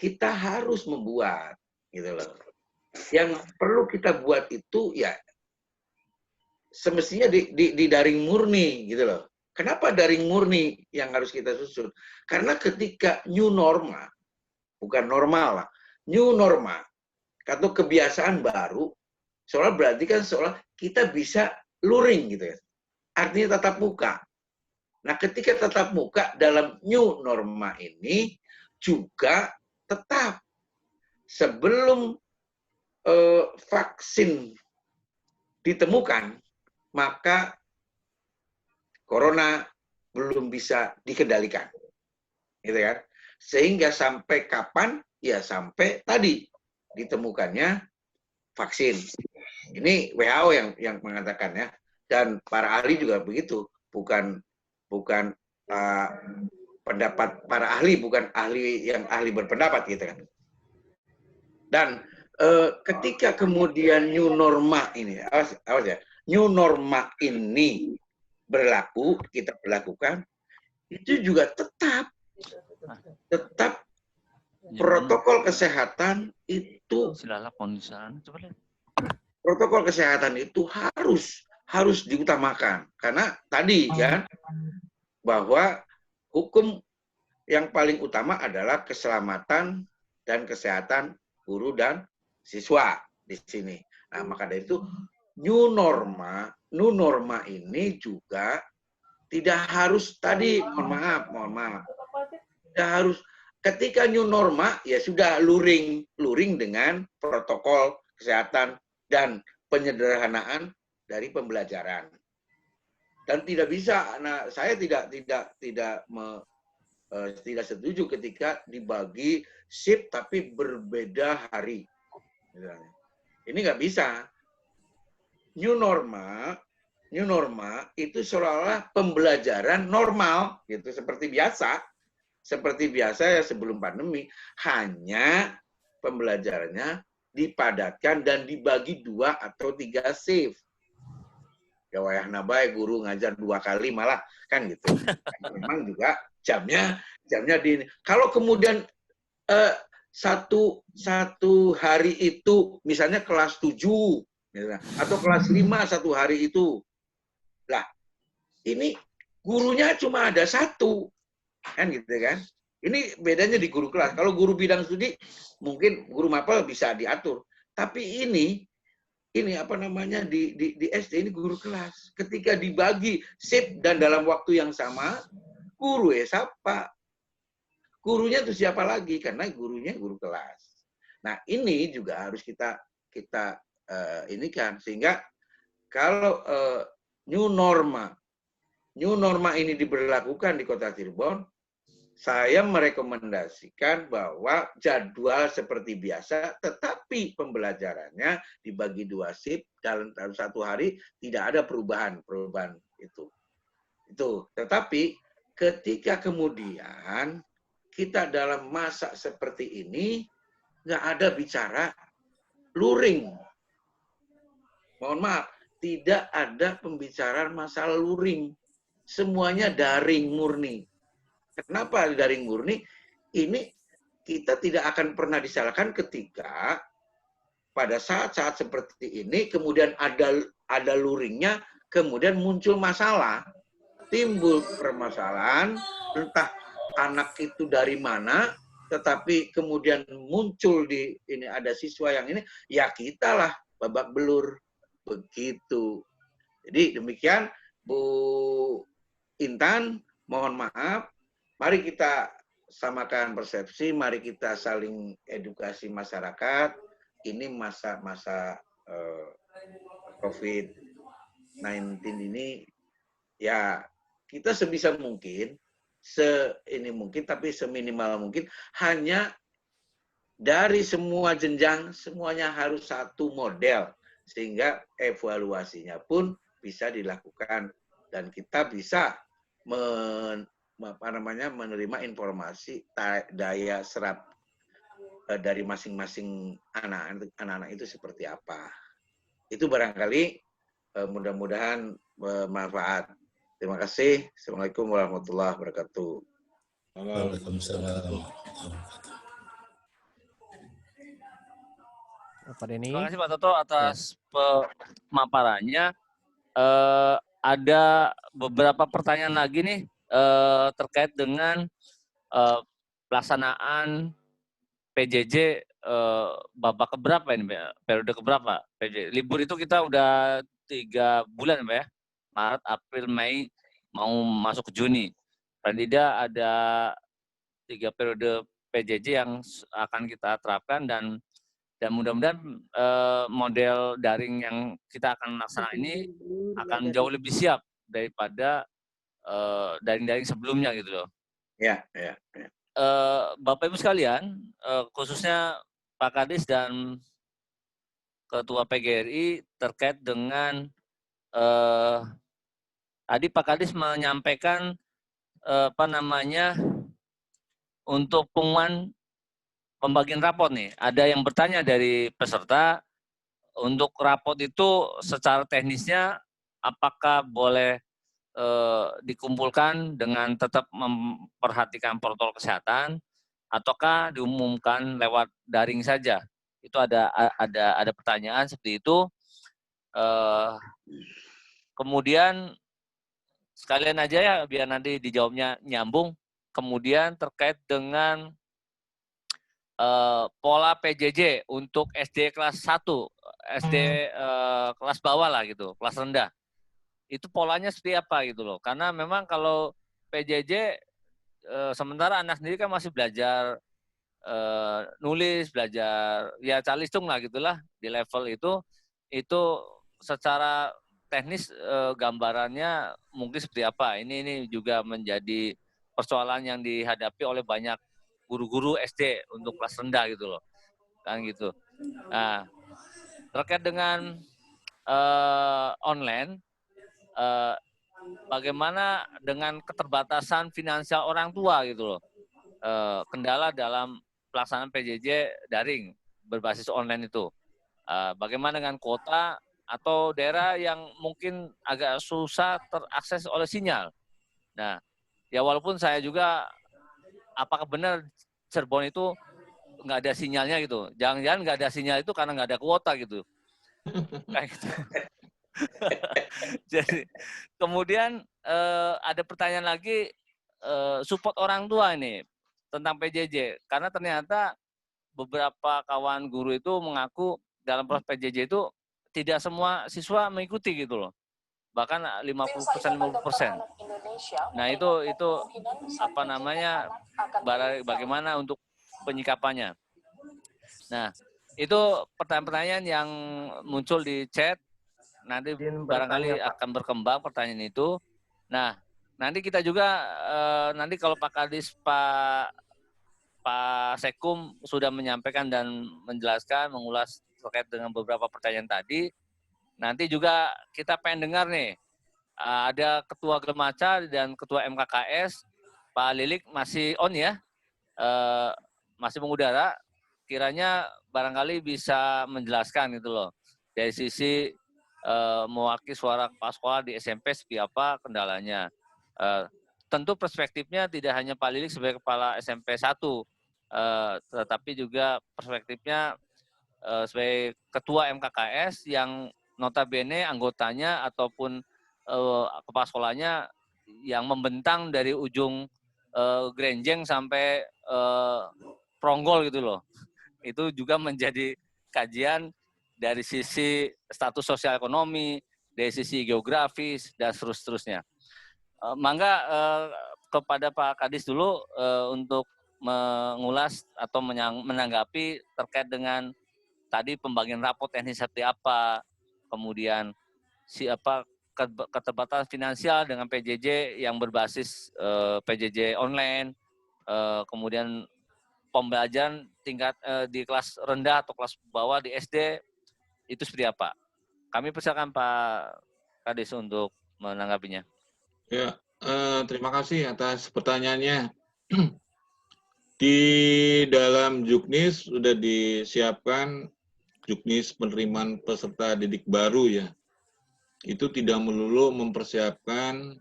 kita harus membuat gitu loh. Yang perlu kita buat itu ya semestinya di daring murni gitu loh. Kenapa daring murni yang harus kita susun? Karena ketika new norma, bukan normal lah, new norma atau kebiasaan baru, soalnya berarti kan seolah kita bisa luring gitu ya. Artinya tatap muka. Nah, ketika tatap muka dalam new norma ini juga tetap sebelum vaksin ditemukan, maka corona belum bisa dikendalikan. Gitu kan? Sehingga sampai kapan? Ya sampai tadi ditemukannya vaksin. Ini WHO yang mengatakannya, dan para ahli juga begitu, bukan pendapat para ahli, bukan ahli yang ahli berpendapat gitu kan. Dan ketika kemudian new norma ini, awas ya, new norma ini berlaku, kita berlakukan, itu juga tetap protokol kesehatan itu protokol kesehatan itu harus diutamakan. Karena tadi kan bahwa hukum yang paling utama adalah keselamatan dan kesehatan guru dan siswa di sini. Nah, maka dari itu new norma ini juga tidak harus tadi, mohon maaf. Tidak harus ketika new norma ya sudah luring dengan protokol kesehatan dan penyederhanaan dari pembelajaran. Dan tidak bisa, nah saya tidak setuju ketika dibagi shift tapi berbeda hari. Ini nggak bisa. New norma itu seolah-olah pembelajaran normal gitu, seperti biasa ya sebelum pandemi, hanya pembelajarannya dipadatkan dan dibagi 2 atau 3 shift. Ya wayahna bae guru ngajar 2 kali malah kan gitu. Memang juga jamnya di kalau kemudian satu hari itu misalnya kelas 7 misalnya, atau kelas 5 satu hari itu. Lah, ini gurunya cuma ada 1. Kan gitu kan. Ini bedanya di guru kelas. Kalau guru bidang studi mungkin guru mapel bisa diatur. Tapi ini apa namanya di SD ini guru kelas. Ketika dibagi shift dan dalam waktu yang sama, guru siapa? Gurunya itu siapa lagi? Karena gurunya guru kelas. Nah, ini juga harus kita ini kan, sehingga kalau new norma ini diberlakukan di Kota Cirebon, saya merekomendasikan bahwa jadwal seperti biasa, tetapi pembelajarannya dibagi 2 shift dalam 1 hari, tidak ada perubahan itu. Tetapi ketika kemudian kita dalam masa seperti ini nggak ada bicara luring. Mohon maaf, tidak ada pembicaraan masalah luring. Semuanya daring murni. Kenapa daring murni? Ini kita tidak akan pernah disalahkan ketika pada saat-saat seperti ini kemudian ada luringnya, kemudian muncul masalah, timbul permasalahan, entah anak itu dari mana, tetapi kemudian muncul di ini ada siswa yang ini, ya kita lah babak belur begitu. Jadi demikian Bu Intan, mohon maaf. Mari kita samakan persepsi, mari kita saling edukasi masyarakat. Ini masa-masa COVID-19 ini, ya kita sebisa mungkin, tapi seminimal mungkin, hanya dari semua jenjang, semuanya harus satu model, sehingga evaluasinya pun bisa dilakukan, dan kita bisa menerima informasi daya serap dari masing-masing anak-anak itu seperti apa. Itu barangkali mudah-mudahan bermanfaat. Terima kasih. Assalamualaikum warahmatullahi wabarakatuh. Waalaikumsalam. Pak Denny. Terima kasih Pak Toto atas pemaparannya. Ada beberapa pertanyaan lagi nih terkait dengan pelaksanaan PJJ babak keberapa ini, periode keberapa? PJJ. Libur itu kita udah 3 bulan, Pak ya. Maret, April, Mei, mau masuk ke Juni. Paling tidak ada 3 periode PJJ yang akan kita terapkan, dan mudah-mudahan model daring yang kita akan laksanakan ini akan jauh lebih siap daripada daring-daring sebelumnya gitu loh. Ya. Bapak Ibu sekalian, khususnya Pak Kadis dan Ketua PGRI terkait dengan tadi Pak Kadis menyampaikan untuk pengumuman pembagian rapot nih. Ada yang bertanya dari peserta, untuk rapot itu secara teknisnya apakah boleh dikumpulkan dengan tetap memperhatikan protokol kesehatan, ataukah diumumkan lewat daring saja? Itu ada pertanyaan seperti itu. Kemudian sekalian aja ya biar nanti dijawabnya nyambung. Kemudian terkait dengan pola PJJ untuk SD kelas 1, SD kelas bawah lah gitu, kelas rendah. Itu polanya seperti apa gitu loh. Karena memang kalau PJJ sementara anak sendiri kan masih belajar nulis, belajar ya calistung lah gitulah di level itu secara teknis gambarannya mungkin seperti apa. Ini juga menjadi persoalan yang dihadapi oleh banyak guru-guru SD untuk kelas rendah gitu loh, kan gitu. Nah, terkait dengan online, bagaimana dengan keterbatasan finansial orang tua gitu loh, kendala dalam pelaksanaan PJJ daring berbasis online itu. Bagaimana dengan kota atau daerah yang mungkin agak susah terakses oleh sinyal. Nah, ya walaupun saya juga apakah benar Cirebon itu nggak ada sinyalnya gitu. Jangan-jangan nggak ada sinyal itu karena nggak ada kuota gitu. Kayak gitu. Jadi kemudian ada pertanyaan lagi support orang tua ini tentang PJJ. Karena ternyata beberapa kawan guru itu mengaku dalam proses PJJ itu tidak semua siswa mengikuti gitu loh. Bahkan 50%. Nah, itu apa namanya, bagaimana untuk penyikapannya. Nah, itu pertanyaan-pertanyaan yang muncul di chat. Nanti barangkali akan berkembang pertanyaan itu. Nah, nanti kita juga, nanti kalau Pak Kadis, Pak Sekum sudah menyampaikan dan menjelaskan, mengulas terkait dengan beberapa pertanyaan tadi, nanti juga kita pengen dengar nih, ada Ketua Gelmaca dan Ketua MKKS, Pak Lilik masih on ya, masih mengudara, kiranya barangkali bisa menjelaskan gitu loh, dari sisi mewakili suara kepala sekolah di SMP seperti apa kendalanya. Tentu perspektifnya tidak hanya Pak Lilik sebagai kepala SMP 1, tetapi juga perspektifnya sebagai ketua MKKS yang notabene anggotanya ataupun kepala sekolahnya yang membentang dari ujung Grenjeng sampai Pronggol gitu loh. Itu juga menjadi kajian dari sisi status sosial ekonomi, dari sisi geografis, dan seterusnya. Mangga kepada Pak Kadis dulu untuk mengulas atau menanggapi terkait dengan tadi pembagian rapot teknis seperti apa, kemudian siapa keterbatasan finansial dengan PJJ yang berbasis PJJ online, kemudian pembelajaran tingkat di kelas rendah atau kelas bawah di SD, itu seperti apa? Kami persilakan Pak Kadis untuk menanggapinya. Ya, terima kasih atas pertanyaannya. Di dalam Juknis sudah disiapkan Juknis penerimaan peserta didik baru ya. Itu tidak melulu mempersiapkan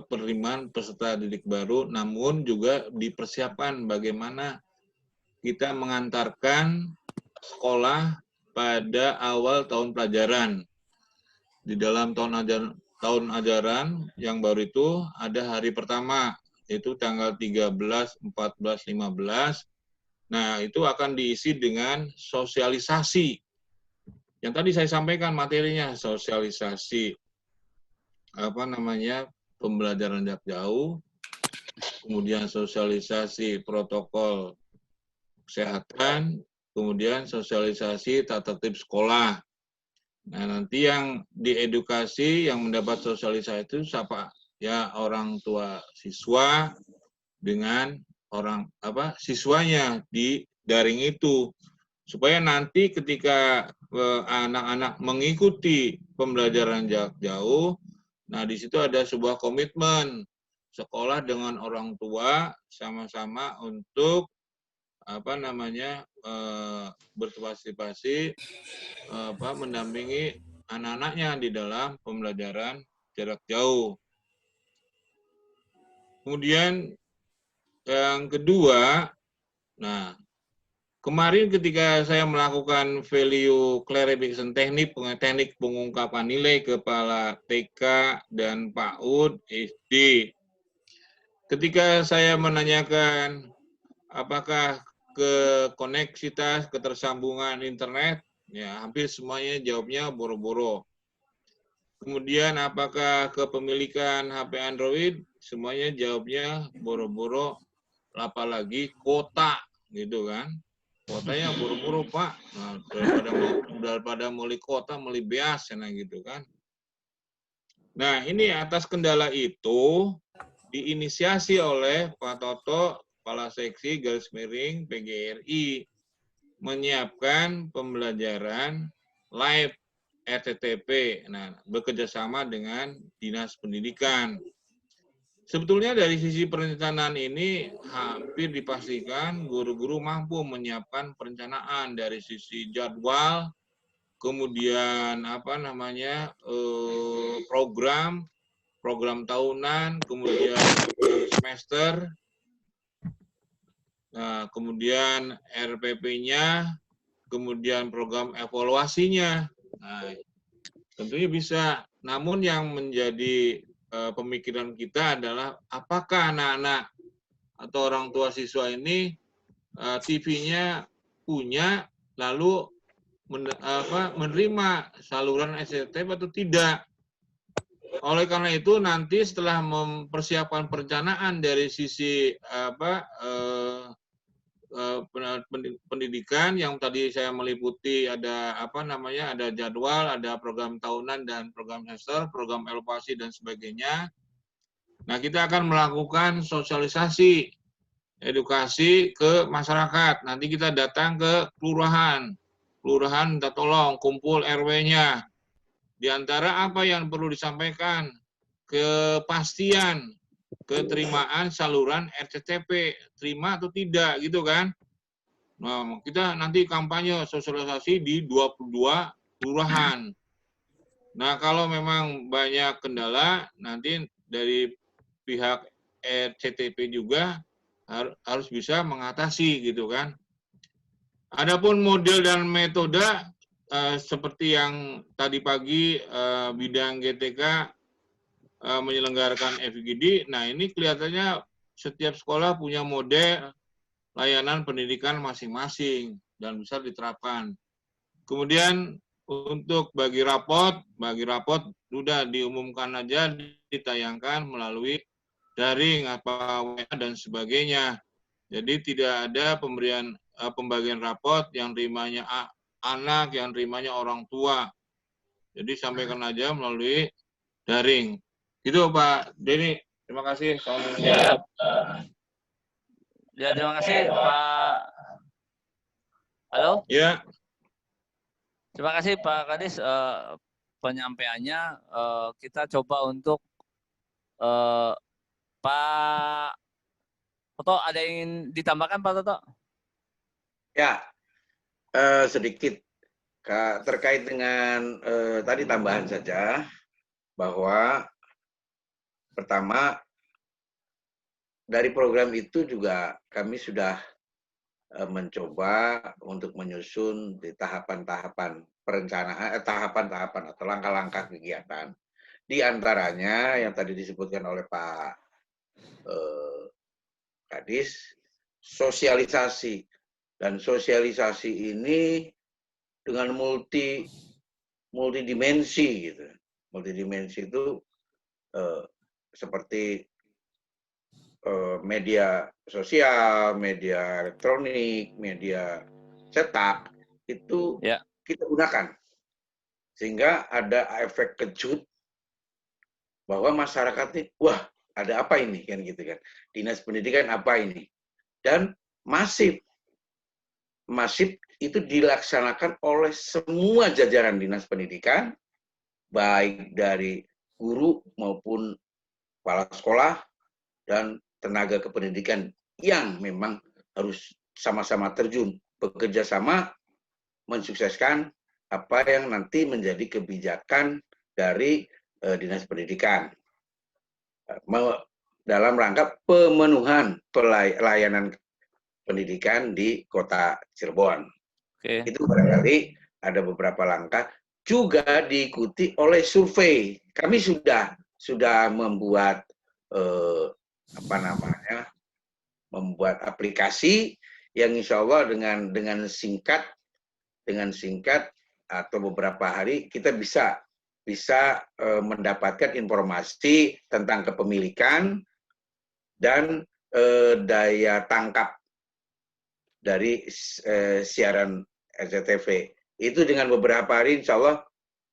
penerimaan peserta didik baru, namun juga dipersiapkan bagaimana kita mengantarkan sekolah pada awal tahun pelajaran. Di dalam tahun ajaran yang baru itu ada hari pertama, yaitu tanggal 13, 14, 15. Nah, itu akan diisi dengan sosialisasi. Yang tadi saya sampaikan materinya, sosialisasi pembelajaran jarak jauh, kemudian sosialisasi protokol kesehatan, kemudian sosialisasi tata tertib sekolah. Nah, nanti yang diedukasi, yang mendapat sosialisasi itu siapa? Ya, orang tua siswa dengan siswanya di daring itu. Supaya nanti ketika anak-anak mengikuti pembelajaran jarak jauh, nah di situ ada sebuah komitmen sekolah dengan orang tua sama-sama untuk berpartisipasi mendampingi anak-anaknya di dalam pembelajaran jarak jauh. Kemudian yang kedua, nah Kemarin ketika saya melakukan value clarification teknik pengungkapan nilai kepala TK dan PAUD SD, ketika saya menanyakan apakah koneksitas, ketersambungan internet, ya hampir semuanya jawabnya boro-boro. Kemudian apakah kepemilikan HP Android, semuanya jawabnya boro-boro, apalagi kota, gitu kan. Kotanya buru-buru Pak, nah, daripada meli kota, meli beas, nah gitu kan. Nah ini atas kendala itu diinisiasi oleh Pak Toto, Kepala Seksi Garis Miring PGRI, menyiapkan pembelajaran live RTTP, nah bekerjasama dengan Dinas Pendidikan. Sebetulnya dari sisi perencanaan ini hampir dipastikan guru-guru mampu menyiapkan perencanaan dari sisi jadwal, kemudian program tahunan, kemudian semester, nah, kemudian RPP-nya, kemudian program evaluasinya. Nah, tentunya bisa. Namun yang menjadi pemikiran kita adalah apakah anak-anak atau orang tua siswa ini TV-nya punya lalu menerima saluran SCTV atau tidak. Oleh karena itu nanti setelah mempersiapkan perencanaan dari sisi pendidikan yang tadi saya meliputi ada ada jadwal, ada program tahunan dan program semester, program evaluasi dan sebagainya. Nah, kita akan melakukan sosialisasi edukasi ke masyarakat. Nanti kita datang ke kelurahan minta tolong kumpul RW-nya. Di antara apa yang perlu disampaikan, kepastian keterimaan saluran RCTP, terima atau tidak gitu kan. Nah, kita nanti kampanye sosialisasi di 22 kelurahan. Nah, kalau memang banyak kendala, nanti dari pihak RCTP juga harus bisa mengatasi gitu kan. Adapun model dan metode seperti yang tadi pagi bidang GTK menyelenggarakan FGD, nah ini kelihatannya setiap sekolah punya model layanan pendidikan masing-masing dan bisa diterapkan. Kemudian untuk bagi rapot sudah diumumkan aja, ditayangkan melalui daring apa dan sebagainya. Jadi tidak ada pembagian rapot yang terimanya anak, yang terimanya orang tua. Jadi sampaikan aja melalui daring. Itu Pak Denny. Terima kasih. Ya, terima kasih Pak. Halo? Ya. Terima kasih Pak Kadis penyampaiannya. Kita coba untuk Pak Toto, ada yang ingin ditambahkan Pak Toto? Ya, sedikit terkait dengan tadi tambahan saja bahwa pertama dari program itu juga kami sudah mencoba untuk menyusun di tahapan-tahapan perencanaan, tahapan-tahapan atau langkah-langkah kegiatan. Di antaranya yang tadi disebutkan oleh Pak Kadis, sosialisasi. Dan sosialisasi ini dengan multidimensi gitu. Multidimensi itu seperti media sosial, media elektronik, media cetak itu kita gunakan sehingga ada efek kejut bahwa masyarakat ini, wah ada apa ini kan gitu kan, dinas pendidikan apa ini, dan masif itu dilaksanakan oleh semua jajaran dinas pendidikan, baik dari guru maupun kepala sekolah dan tenaga kependidikan yang memang harus sama-sama terjun, bekerja sama, mensukseskan apa yang nanti menjadi kebijakan dari Dinas Pendidikan dalam rangka pemenuhan layanan pendidikan di Kota Cirebon. Oke. Itu barangkali ada beberapa langkah, juga diikuti oleh survei. Kami sudah membuat membuat aplikasi yang insya Allah dengan singkat atau beberapa hari kita bisa mendapatkan informasi tentang kepemilikan dan daya tangkap dari siaran RCTV. Itu dengan beberapa hari insya Allah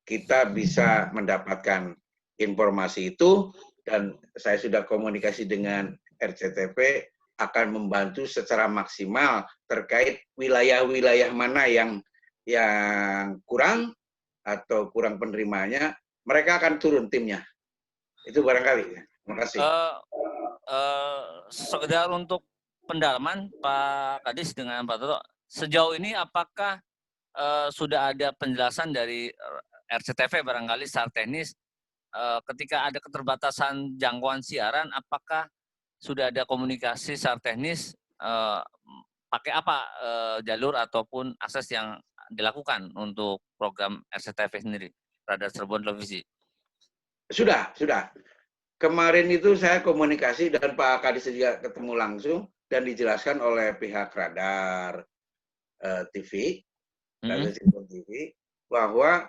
kita bisa mendapatkan informasi itu, dan saya sudah komunikasi dengan RCTV akan membantu secara maksimal terkait wilayah-wilayah mana yang kurang atau kurang penerimanya, mereka akan turun timnya. Itu barangkali. Terima kasih. Sekedar untuk pendalaman Pak Kadis dengan Pak Toto, sejauh ini apakah sudah ada penjelasan dari RCTV barangkali secara teknis ketika ada keterbatasan jangkauan siaran, apakah sudah ada komunikasi secara teknis pakai apa jalur ataupun akses yang dilakukan untuk program RCTV sendiri, Radar Cirebon Televisi? Sudah. Kemarin itu saya komunikasi dan Pak Kadis juga ketemu langsung dan dijelaskan oleh pihak Radar TV, Radar Cirebon TV, bahwa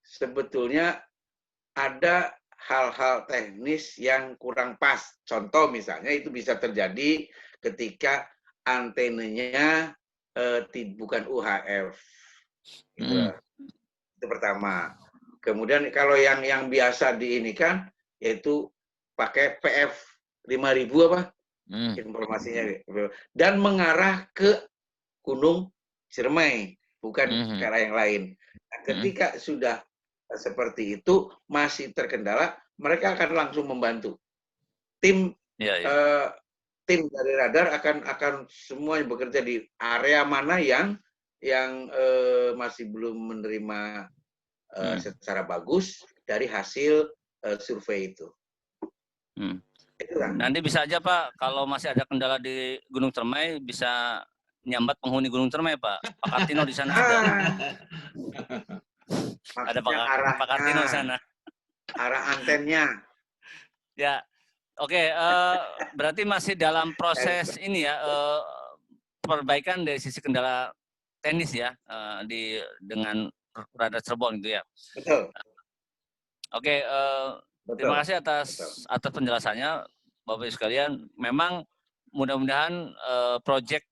sebetulnya ada hal-hal teknis yang kurang pas. Contoh misalnya itu bisa terjadi ketika antenanya bukan UHF. Itu pertama. Kemudian kalau yang biasa diinikan yaitu pakai PF 5000 apa? Informasinya. Dan mengarah ke Gunung Ciremai, bukan ke arah yang lain. Nah, ketika sudah seperti itu masih terkendala, mereka akan langsung membantu. Tim dari radar akan semua bekerja di area mana yang masih belum menerima secara bagus dari hasil survei itu. Nanti bisa aja Pak, kalau masih ada kendala di Gunung Ciremai, bisa nyambat penghuni Gunung Ciremai Pak. Pak Kartino di sana ada. Ada Pak Kartino di sana. Arah antennya. Ya, oke. Berarti masih dalam proses ini ya, perbaikan dari sisi kendala teknis ya, dengan Radar Cirebon gitu ya. Betul. Oke, terima kasih atas penjelasannya Bapak Ibu sekalian. Memang mudah-mudahan proyek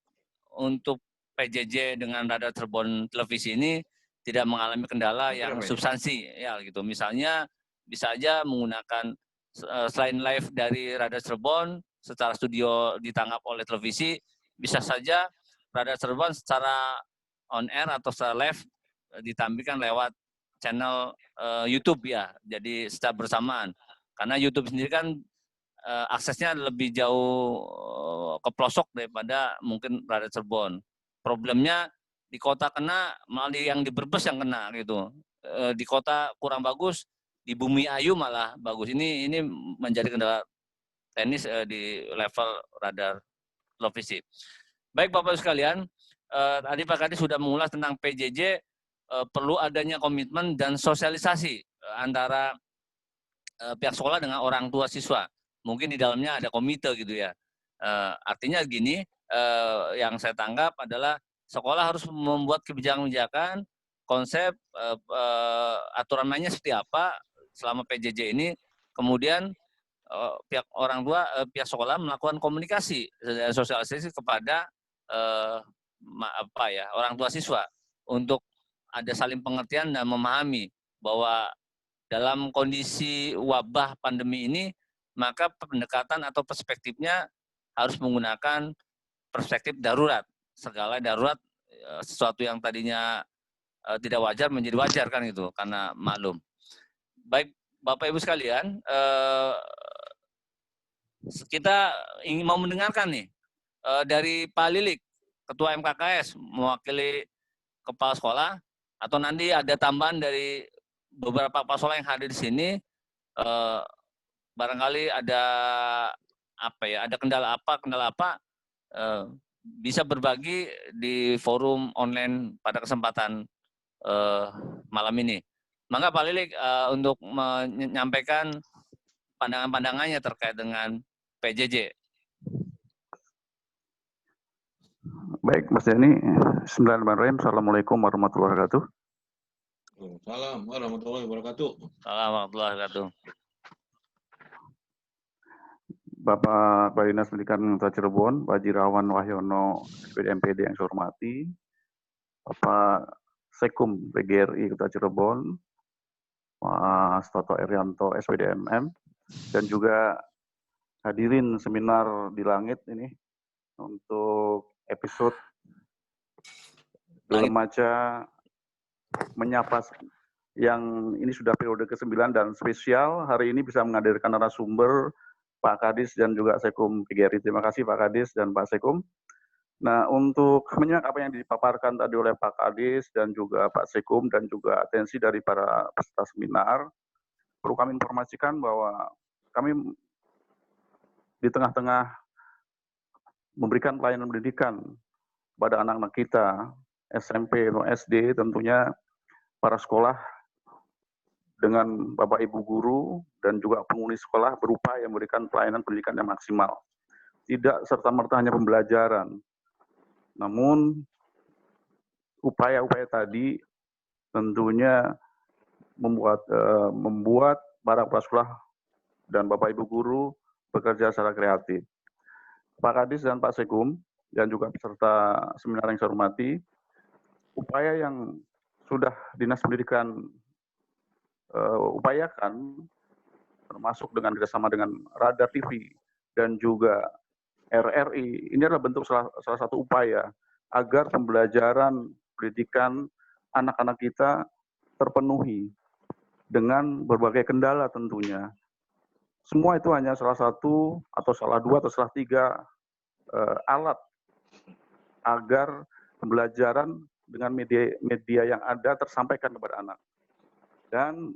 untuk PJJ dengan Radar Cirebon Televisi ini tidak mengalami kendala yang substansi ya gitu. Misalnya bisa aja menggunakan selain live dari Radar Cirebon secara studio ditangkap oleh televisi, bisa saja Radar Cirebon secara on air atau secara live ditampilkan lewat channel YouTube ya. Jadi secara bersamaan. Karena YouTube sendiri kan aksesnya lebih jauh ke pelosok daripada mungkin Radar Cirebon. Problemnya di kota kena, malah yang di Brebes yang kena gitu. Di kota kurang bagus, di Bumi Ayu malah bagus. Ini menjadi kendala teknis di level radar televisi. Baik Bapak sekalian, tadi Pak Kadis sudah mengulas tentang PJJ, perlu adanya komitmen dan sosialisasi antara pihak sekolah dengan orang tua siswa. Mungkin di dalamnya ada komite gitu ya. Artinya gini, yang saya tangkap adalah sekolah harus membuat kebijakan-kebijakan, konsep, aturan mainnya seperti apa selama PJJ ini. Kemudian pihak orang tua, pihak sekolah melakukan komunikasi dan sosialisasi kepada orang tua siswa untuk ada saling pengertian dan memahami bahwa dalam kondisi wabah pandemi ini, maka pendekatan atau perspektifnya harus menggunakan perspektif darurat. Segala darurat, sesuatu yang tadinya tidak wajar menjadi wajar kan itu, karena maklum. Baik Bapak Ibu sekalian, kita ingin mau mendengarkan nih dari Pak Lilik, Ketua MKKS, mewakili Kepala Sekolah, atau nanti ada tambahan dari beberapa kepala sekolah yang hadir di sini, barangkali ada apa ya, ada kendala apa, bisa berbagi di forum online pada kesempatan malam ini. Maka Pak Lilik untuk menyampaikan pandangan-pandangannya terkait dengan PJJ. Baik, Mas Denny. Bismillahirrahmanirrahim. Assalamualaikum warahmatullahi wabarakatuh. Waalaikumsalam warahmatullahi wabarakatuh. Assalamualaikum warahmatullahi wabarakatuh. Bapak Kepala Dinas Pendidikan Kota Cirebon, Pak Jirawan Wahyono, SPD MPD yang saya hormati, Bapak Sekum PGRI Kota Cirebon, Mas Toto Erianto SPD MM, dan juga hadirin seminar di langit ini untuk episode Remaja Menyapa yang ini sudah periode ke-9 dan spesial hari ini bisa menghadirkan narasumber Pak Kadis dan juga Sekum PGRI. Terima kasih Pak Kadis dan Pak Sekum. Nah, untuk menyimak apa yang dipaparkan tadi oleh Pak Kadis dan juga Pak Sekum dan juga atensi dari para peserta seminar, perlu kami informasikan bahwa kami di tengah-tengah memberikan pelayanan pendidikan pada anak-anak kita, SMP, SD, tentunya para sekolah dengan Bapak Ibu guru dan juga penghuni sekolah berupaya memberikan pelayanan pendidikan yang maksimal. Tidak serta-merta hanya pembelajaran, namun upaya-upaya tadi tentunya membuat para kepala sekolah dan Bapak Ibu guru bekerja secara kreatif. Pak Kadis dan Pak Sekum dan juga peserta seminar yang saya hormati, upaya yang sudah Dinas Pendidikan upayakan, termasuk dengan kerjasama dengan Radar TV dan juga RRI, ini adalah bentuk salah satu upaya agar pembelajaran pendidikan anak-anak kita terpenuhi dengan berbagai kendala tentunya. Semua itu hanya salah satu atau salah dua atau salah tiga alat agar pembelajaran dengan media yang ada tersampaikan kepada anak. Dan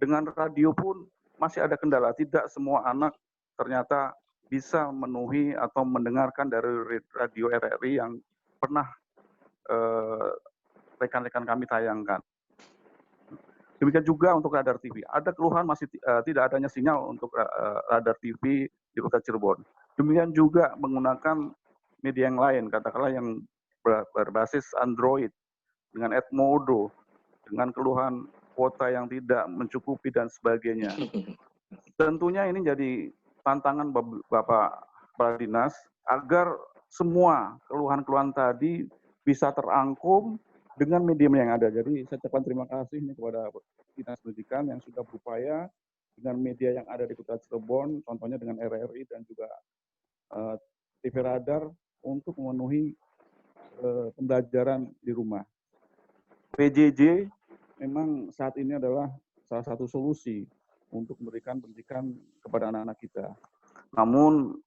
dengan radio pun masih ada kendala. Tidak semua anak ternyata bisa memenuhi atau mendengarkan dari radio RRI yang pernah rekan-rekan kami tayangkan. Demikian juga untuk Radar TV. Ada keluhan masih tidak adanya sinyal untuk Radar TV di Kota Cirebon. Demikian juga menggunakan media yang lain, katakanlah yang berbasis Android dengan Edmodo, dengan keluhan kuota yang tidak mencukupi dan sebagainya. Tentunya ini jadi tantangan Bapak Kepala Dinas agar semua keluhan-keluhan tadi bisa terangkum dengan medium yang ada. Jadi saya ucapkan terima kasih nih kepada Dinas Pendidikan yang sudah berupaya dengan media yang ada di Kota Cirebon, contohnya dengan RRI dan juga TV Radar untuk memenuhi pembelajaran di rumah. PJJ memang saat ini adalah salah satu solusi untuk memberikan pendidikan kepada anak-anak kita. Namun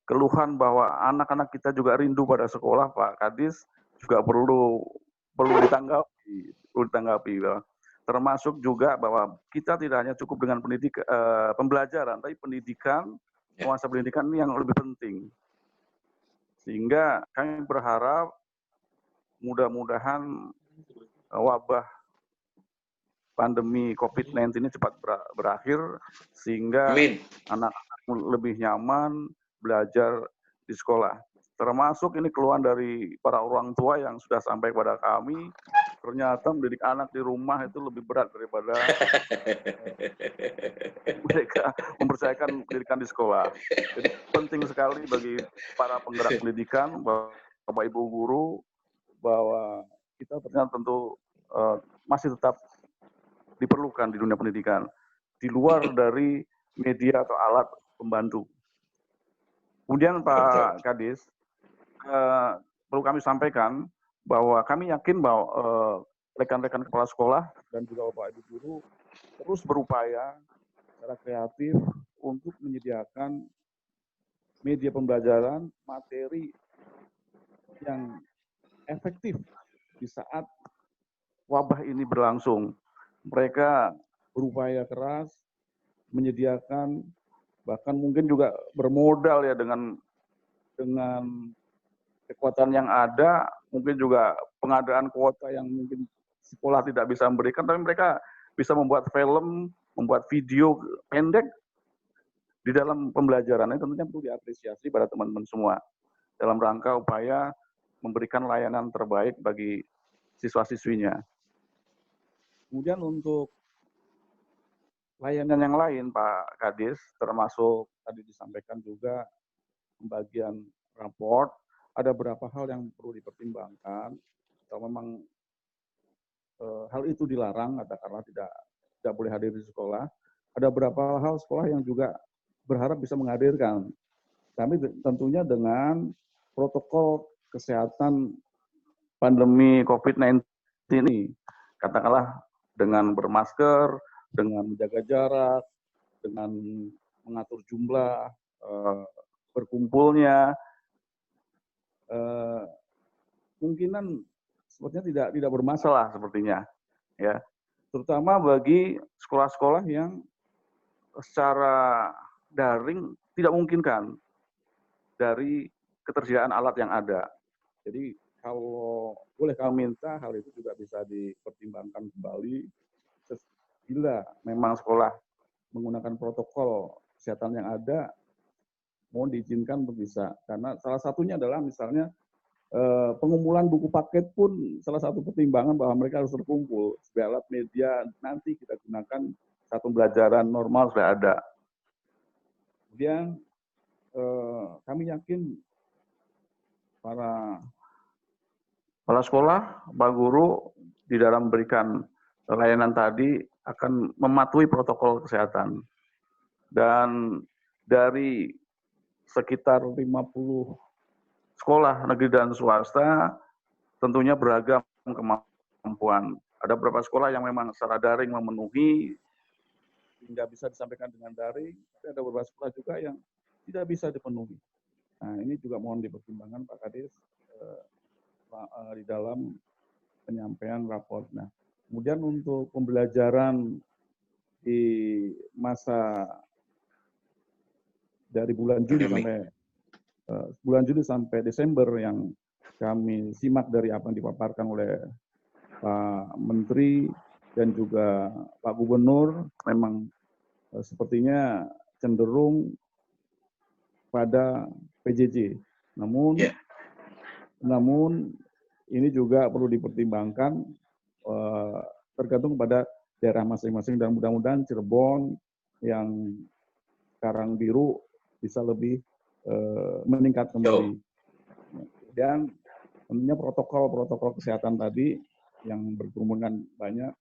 keluhan bahwa anak-anak kita juga rindu pada sekolah, Pak Kadis, juga perlu ditanggapi. Termasuk juga bahwa kita tidak hanya cukup dengan pembelajaran, tapi pendidikan, nuansa pendidikan ini yang lebih penting. Sehingga kami berharap mudah-mudahan wabah pandemi COVID-19 ini cepat berakhir sehingga anak-anak lebih nyaman belajar di sekolah. Termasuk ini keluhan dari para orang tua yang sudah sampai kepada kami, ternyata mendidik anak di rumah itu lebih berat daripada mereka mempercayakan pendidikan di sekolah. Jadi penting sekali bagi para penggerak pendidikan, Bapak Ibu guru, bahwa kita ternyata tentu masih tetap diperlukan di dunia pendidikan di luar dari media atau alat pembantu. Kemudian Pak Kadis, perlu kami sampaikan bahwa kami yakin bahwa rekan-rekan kepala sekolah dan juga Bapak Ibu guru terus berupaya secara kreatif untuk menyediakan media pembelajaran, materi yang efektif di saat wabah ini berlangsung. Mereka berupaya keras menyediakan, bahkan mungkin juga bermodal ya dengan kekuatan yang ada, mungkin juga pengadaan kuota yang mungkin sekolah tidak bisa memberikan, tapi mereka bisa membuat film, membuat video pendek di dalam pembelajaran. Ini tentunya perlu diapresiasi pada teman-teman semua dalam rangka upaya memberikan layanan terbaik bagi siswa-siswinya. Kemudian untuk layanan yang lain, Pak Kadis, termasuk tadi disampaikan juga pembagian raport, ada beberapa hal yang perlu dipertimbangkan. Kalau memang hal itu dilarang, katakanlah tidak boleh hadir di sekolah, ada beberapa hal sekolah yang juga berharap bisa menghadirkan. Tapi tentunya dengan protokol kesehatan pandemi COVID-19 ini, katakanlah dengan bermasker, dengan menjaga jarak, dengan mengatur jumlah berkumpulnya, kemungkinan sepertinya tidak bermasalah sepertinya, ya. Terutama bagi sekolah-sekolah yang secara daring tidak memungkinkan dari ketersediaan alat yang ada. Jadi kalau boleh kami minta hal itu juga bisa dipertimbangkan kembali bila memang sekolah menggunakan protokol kesehatan yang ada, mohon diizinkan untuk bisa. Karena salah satunya adalah misalnya pengumpulan buku paket pun salah satu pertimbangan bahwa mereka harus terkumpul. Supaya alat media nanti kita gunakan saat pembelajaran normal sudah ada. Kemudian kami yakin para sekolah, Pak Guru di dalam memberikan layanan tadi akan mematuhi protokol kesehatan. Dan dari sekitar 50 sekolah negeri dan swasta tentunya beragam kemampuan. Ada beberapa sekolah yang memang secara daring memenuhi hingga bisa disampaikan dengan daring, tapi ada beberapa sekolah juga yang tidak bisa dipenuhi. Nah, ini juga mohon dipertimbangkan Pak Kadis di dalam penyampaian rapor. Nah, kemudian untuk pembelajaran di masa dari bulan Juli sampai Desember yang kami simak dari apa yang dipaparkan oleh Pak Menteri dan juga Pak Gubernur, memang sepertinya cenderung pada PJJ. Namun ini juga perlu dipertimbangkan tergantung pada daerah masing-masing, dan mudah-mudahan Cirebon yang sekarang biru bisa lebih meningkat kembali. Dan tentunya protokol kesehatan tadi yang berkerumunan banyak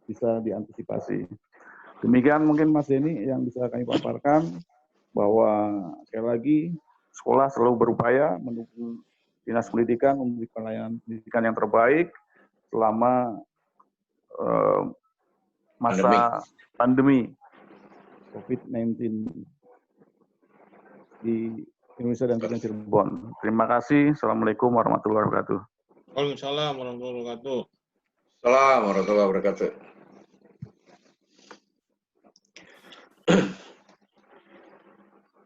bisa diantisipasi. Demikian mungkin Mas Denny yang bisa kami paparkan, bahwa sekali lagi sekolah selalu berupaya mendukung Dinas Pendidikan memberikan layanan pendidikan yang terbaik selama masa pandemi COVID-19 di Indonesia dan juga Cirebon. Terima kasih. Assalamualaikum warahmatullahi wabarakatuh. Waalaikumsalam warahmatullahi wabarakatuh. Assalamualaikum warahmatullahi wabarakatuh.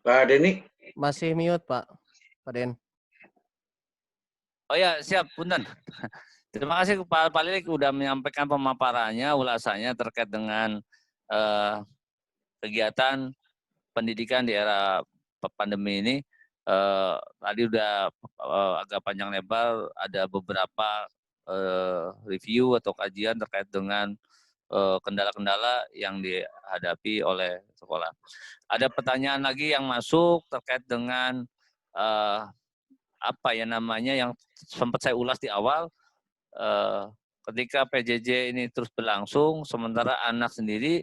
Pak Denny? Masih mute, Pak Den. Oh ya, siap, punten. Terima kasih Pak Lilik sudah menyampaikan pemaparannya, ulasannya terkait dengan kegiatan pendidikan di era pandemi ini. Tadi udah agak panjang lebar, ada beberapa review atau kajian terkait dengan kendala-kendala yang dihadapi oleh sekolah. Ada pertanyaan lagi yang masuk terkait dengan apa ya namanya yang sempat saya ulas di awal, ketika PJJ ini terus berlangsung, sementara anak sendiri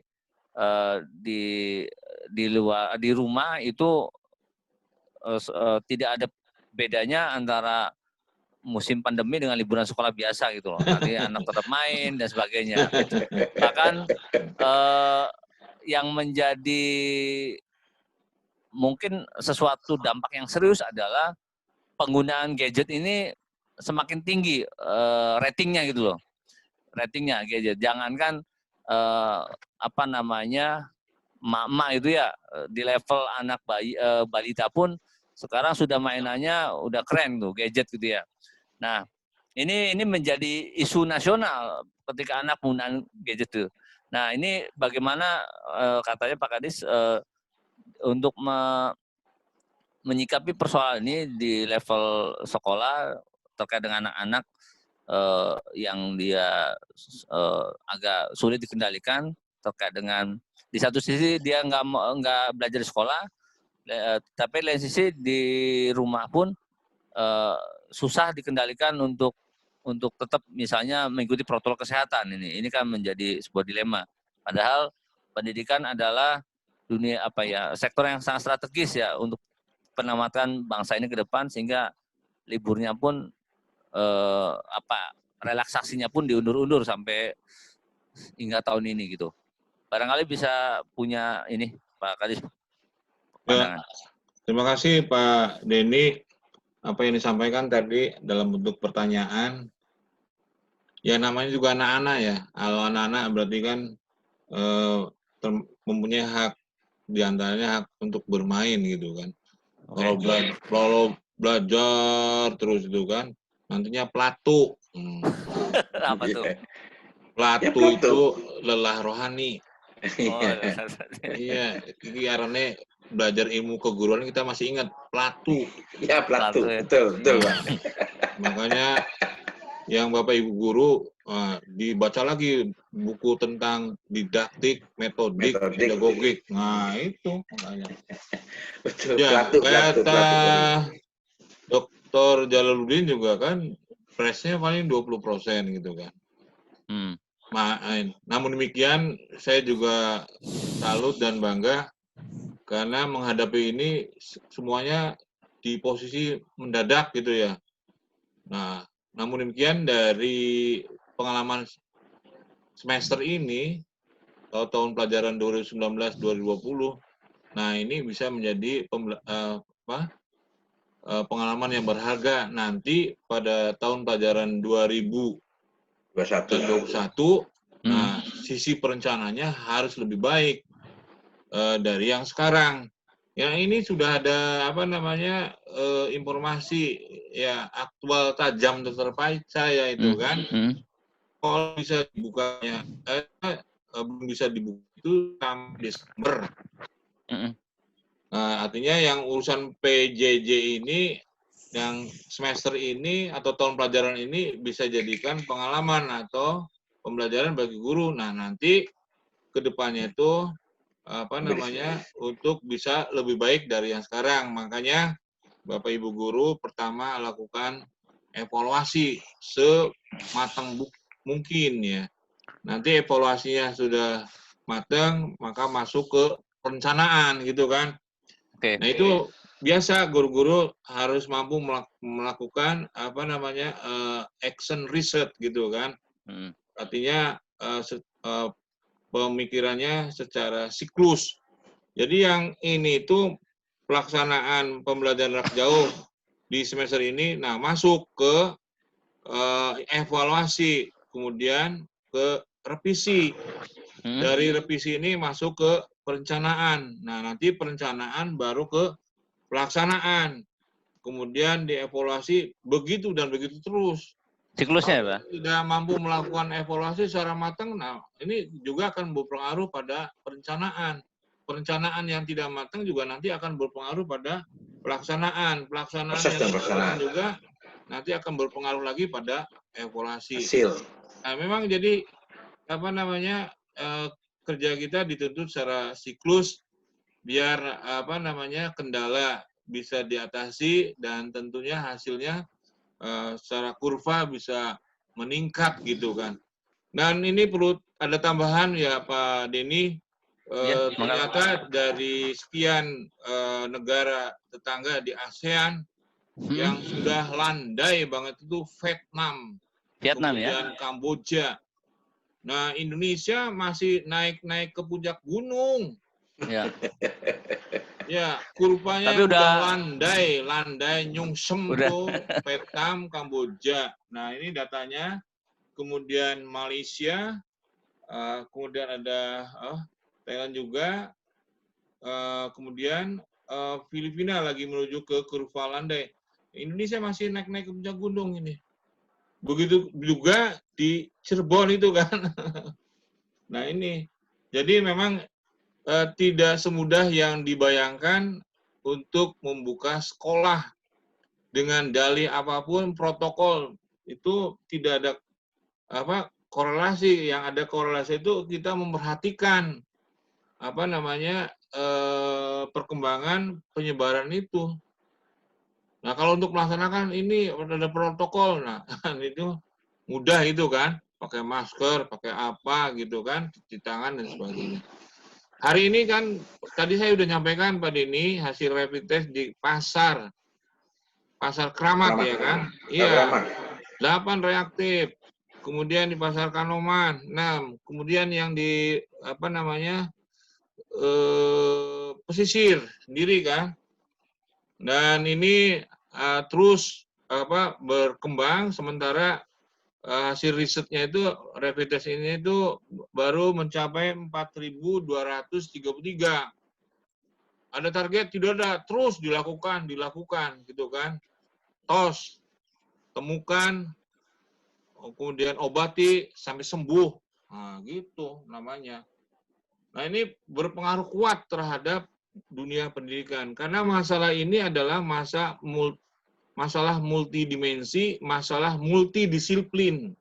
di rumah itu tidak ada bedanya antara musim pandemi dengan liburan sekolah biasa gitu loh. Nanti anak tetap main dan sebagainya. Bahkan yang menjadi mungkin sesuatu dampak yang serius adalah penggunaan gadget ini semakin tinggi ratingnya gitu loh. Ratingnya gadget. Jangankan apa namanya emak-emak itu ya, di level anak balita pun Sekarang sudah mainannya udah keren tuh, gadget gitu ya. Nah, ini menjadi isu nasional ketika anak menggunakan gadget tuh. Nah, ini bagaimana katanya Pak Kadis untuk menyikapi persoalan ini di level sekolah terkait dengan anak-anak yang dia agak sulit dikendalikan terkait dengan di satu sisi dia nggak belajar di sekolah, tapi lain sisi di rumah pun susah dikendalikan untuk tetap misalnya mengikuti protokol kesehatan ini. Ini kan menjadi sebuah dilema. Padahal pendidikan adalah dunia sektor yang sangat strategis ya untuk penyelamatan bangsa ini ke depan, sehingga liburnya pun relaksasinya pun diundur-undur sampai hingga tahun ini gitu. Barangkali bisa punya ini Pak Kadis pandangan. Ya, terima kasih Pak Denny. Apa yang disampaikan tadi dalam bentuk pertanyaan, ya namanya juga anak-anak ya. Kalau anak-anak berarti kan mempunyai hak, diantaranya hak untuk bermain gitu kan. Kalau belajar terus itu kan, nantinya pelatu. Apa tuh? Pelatu itu lelah rohani. Iya, karena belajar ilmu keguruan kita masih ingat pelatu. Ya, pelatu. Betul, Pak. Makanya yang Bapak Ibu guru dibaca lagi buku tentang didaktik, metodik, pedagogik. Nah, itu makanya. Betul, ya, pelatu. Dr. Jalaluddin juga kan presnya paling 20% gitu kan. Namun demikian, saya juga salut dan bangga karena menghadapi ini semuanya di posisi mendadak gitu ya. Nah, namun demikian dari pengalaman semester ini, atau tahun pelajaran 2019-2020, nah ini bisa menjadi pengalaman yang berharga nanti pada tahun pelajaran 2021. Nah, sisi perencanaannya harus lebih baik dari yang sekarang. Ya, ini sudah ada informasi ya aktual tajam terpercaya ya itu kan. Kalau bisa dibukanya belum bisa dibuka itu sampai Desember. Artinya yang urusan PJJ ini yang semester ini atau tahun pelajaran ini bisa jadikan pengalaman atau pembelajaran bagi guru. Nah, nanti ke depannya itu untuk bisa lebih baik dari yang sekarang. Makanya Bapak Ibu guru pertama lakukan evaluasi sematang mungkin ya. Nanti evaluasinya sudah matang, maka masuk ke perencanaan gitu kan. Nah, itu biasa guru-guru harus mampu melakukan action research gitu kan. Artinya pemikirannya secara siklus. Jadi yang ini itu pelaksanaan pembelajaran jarak jauh di semester ini, nah masuk ke evaluasi, kemudian ke revisi. Dari revisi ini masuk ke perencanaan. Nah, nanti perencanaan baru ke pelaksanaan. Kemudian dievaluasi begitu dan begitu terus. Siklusnya, Pak? Tidak mampu melakukan evaluasi secara matang, nah ini juga akan berpengaruh pada perencanaan. Perencanaan yang tidak matang juga nanti akan berpengaruh pada pelaksanaan. Pelaksanaan yang tidak matang juga nanti akan berpengaruh lagi pada evaluasi. Nah, memang jadi kerja kita dituntut secara siklus biar kendala bisa diatasi dan tentunya hasilnya secara kurva bisa meningkat gitu kan. Dan ini perlu ada tambahan ya Pak Denny, ternyata dari sekian negara tetangga di ASEAN yang sudah landai banget itu Vietnam, kemudian ya? Kamboja. Nah, Indonesia masih naik-naik ke puncak gunung. Ya. Ya, kurvanya tapi udah landai nyungsem tuh Vietnam, Kamboja. Nah, ini datanya. Kemudian Malaysia, kemudian ada Thailand juga, kemudian Filipina lagi menuju ke kurva landai. Indonesia masih naik-naik ke puncak gunung ini. Begitu juga di Cirebon itu kan. Nah ini, jadi memang tidak semudah yang dibayangkan untuk membuka sekolah dengan dalih apapun, protokol itu tidak ada korelasi. Yang ada korelasi itu kita memperhatikan perkembangan penyebaran itu. Nah, kalau untuk melaksanakan ini ada protokol, nah itu mudah itu kan, pakai masker, pakai apa gitu kan, cuci tangan dan sebagainya. Hari ini kan tadi saya sudah nyampaikan Pak Denny hasil rapid test di pasar Kramat ya kan? Iya. 8 reaktif. Kemudian di pasar Kanoman 6. Kemudian yang di pesisir sendiri kan. Dan ini terus berkembang, sementara hasil risetnya itu rapid test ini itu baru mencapai 4.233. Ada target tidak ada, terus dilakukan gitu kan. Tos, temukan, kemudian obati sampai sembuh. Nah, gitu namanya. Nah, ini berpengaruh kuat terhadap dunia pendidikan karena masalah ini adalah masalah multidimensi, masalah multidisiplin.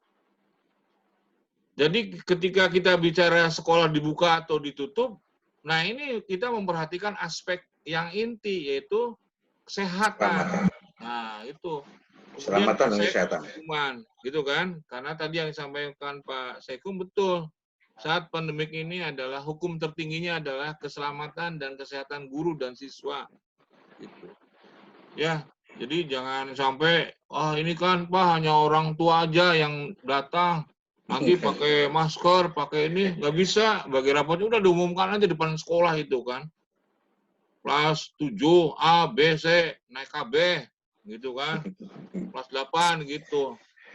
Jadi ketika kita bicara sekolah dibuka atau ditutup, nah ini kita memperhatikan aspek yang inti yaitu kesehatan. Nah, itu. Keselamatan dan kesehatan. Gitu kan? Karena tadi yang disampaikan Pak Saikum betul. Saat pandemik ini adalah hukum tertingginya adalah keselamatan dan kesehatan guru dan siswa. Gitu. Ya, jadi jangan sampai ini kan Pak hanya orang tua aja yang datang. Nanti pakai masker, pakai ini nggak bisa. Bagi rapotnya udah diumumkan aja depan sekolah itu kan. Kelas 7 A, B, C, naik KB gitu kan. Kelas 8 gitu.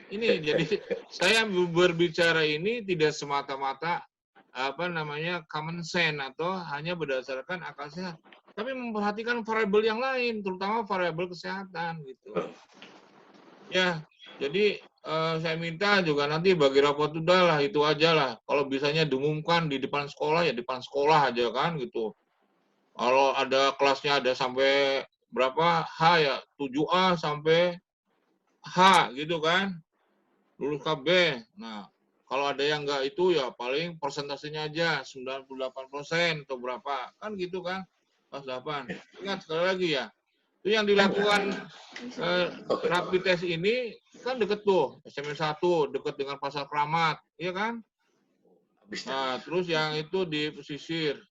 Ini jadi saya berbicara ini tidak semata-mata common sense atau hanya berdasarkan akal sehat, tapi memperhatikan variabel yang lain, terutama variabel kesehatan gitu. Ya, jadi saya minta juga nanti bagi rapot udahlah itu aja lah. Kalau bisanya diumumkan di depan sekolah ya depan sekolah aja kan gitu. Kalau ada kelasnya ada sampai berapa H ya 7A sampai H gitu kan. Lulus KB. Nah, kalau ada yang enggak itu ya paling persentasenya aja 98% atau berapa. Kan gitu kan. Kelas 8. Ingat sekali lagi ya. Itu yang dilakukan rapid test ini kan deket tuh. SMS 1 deket dengan pasar Kramat, iya kan? Nah, terus yang itu di pesisir.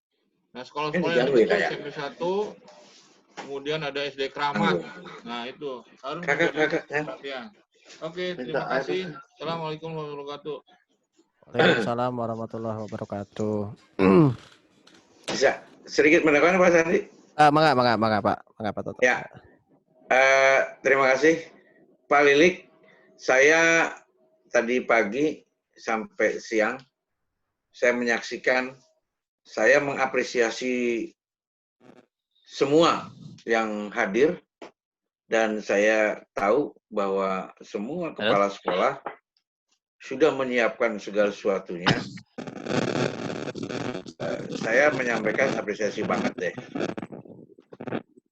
Nah, sekolah-sekolah yang deket SMS 1 kemudian ada SD Kramat. Nah, itu harus ya. Oke, terima kasih. Assalamualaikum warahmatullahi wabarakatuh. Waalaikumsalam warahmatullahi wabarakatuh. Bisa sedikit menambahkan Pak Sandi? Mangga Pak Toto. Ya. Terima kasih Pak Lilik. Saya tadi pagi sampai siang saya menyaksikan, saya mengapresiasi semua yang hadir. Dan saya tahu bahwa semua kepala sekolah sudah menyiapkan segala sesuatunya. Saya menyampaikan apresiasi banget deh.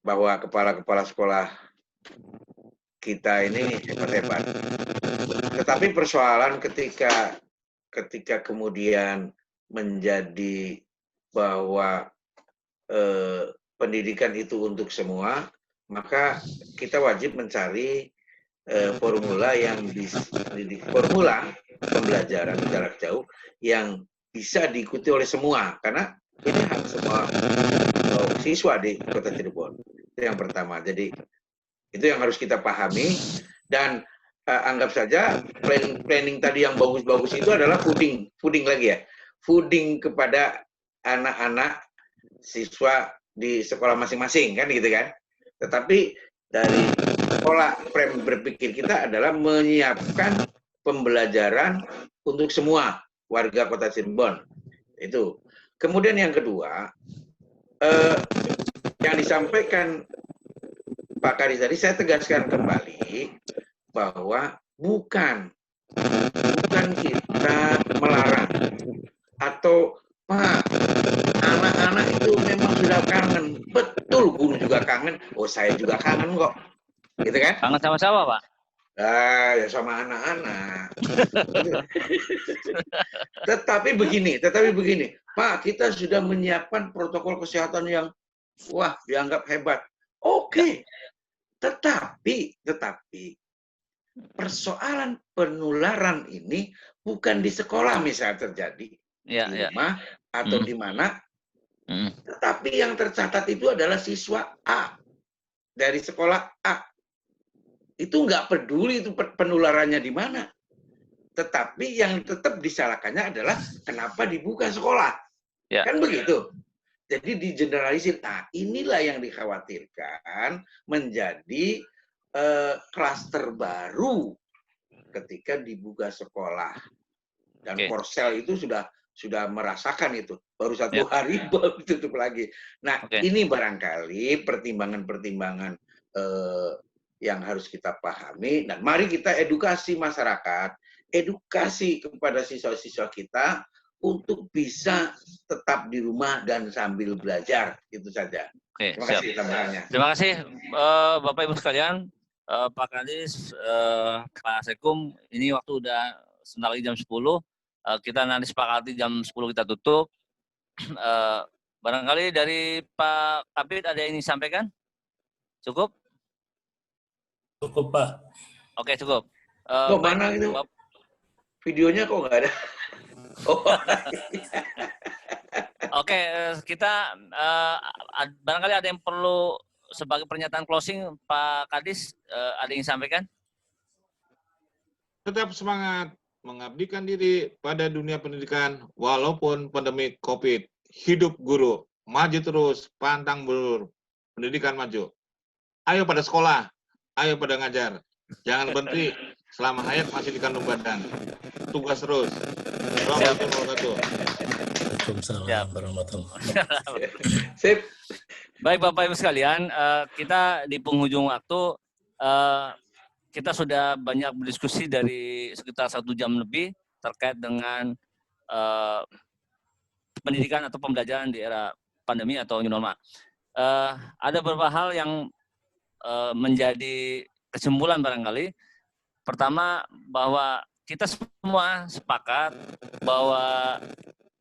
Bahwa kepala-kepala sekolah kita ini hebat-hebat. Tetapi persoalan ketika kemudian menjadi bahwa pendidikan itu untuk semua, maka kita wajib mencari formula pembelajaran jarak jauh yang bisa diikuti oleh semua, karena ini hak semua siswa di Kota Cirebon. Itu yang pertama. Jadi itu yang harus kita pahami, dan anggap saja planning tadi yang bagus-bagus itu adalah fooding lagi ya, fooding kepada anak-anak siswa di sekolah masing-masing kan gitu kan. Tetapi dari pola frame berpikir kita adalah menyiapkan pembelajaran untuk semua warga Kota Cirebon. Itu. Kemudian yang kedua, yang disampaikan Pak Kadis tadi, saya tegaskan kembali bahwa bukan kita melarang atau Pak, anak-anak itu memang sudah kangen. Betul, guru juga kangen. Oh, saya juga kangen kok. Gitu kan? Kangen sama siapa, Pak? Ya sama anak-anak. Tetapi begini, Pak, kita sudah menyiapkan protokol kesehatan yang wah dianggap hebat. Oke. Tetapi persoalan penularan ini bukan di sekolah misalnya terjadi. Di rumah atau di mana, tetapi yang tercatat itu adalah siswa A dari sekolah A. Itu nggak peduli itu penularannya di mana. Tetapi yang tetap disalahkannya adalah kenapa dibuka sekolah. Kan begitu. Jadi digeneralisir. Nah, inilah yang dikhawatirkan menjadi klaster baru ketika dibuka sekolah. Dan Korsel itu sudah merasakan itu. Baru 1 hari baru tutup lagi. Nah, ini barangkali pertimbangan-pertimbangan yang harus kita pahami. Dan mari kita edukasi masyarakat, edukasi kepada siswa-siswa kita untuk bisa tetap di rumah dan sambil belajar. Itu saja. Terima kasih tambahannya. Terima kasih Bapak Ibu sekalian, Pak Kadis, Pak Sekum. Ini waktu udah sebentar lagi jam 10. Kita nanti sepakati jam 10 kita tutup. Barangkali dari Pak Kabid ada yang ingin disampaikan? Cukup? Cukup, Pak. Oke, cukup. Mana itu? Videonya kok nggak ada? Oke, kita barangkali ada yang perlu sebagai pernyataan closing, Pak Kadis, ada yang disampaikan? Tetap semangat mengabdikan diri pada dunia pendidikan walaupun pandemi COVID. Hidup guru, maju terus, pantang mundur, pendidikan maju. Ayo pada sekolah, ayo pada ngajar. Jangan berhenti selama hayat masih di kandung badan. Tugas terus. Assalamualaikum warahmatullahi wabarakatuh. Waalaikumsalam warahmatullahi wabarakatuh. Sip. Baik Bapak Ibu sekalian, kita di penghujung waktu, kita sudah banyak berdiskusi dari sekitar 1 jam lebih terkait dengan pendidikan atau pembelajaran di era pandemi atau new normal. Ada beberapa hal yang menjadi kesimpulan barangkali. Pertama, bahwa kita semua sepakat bahwa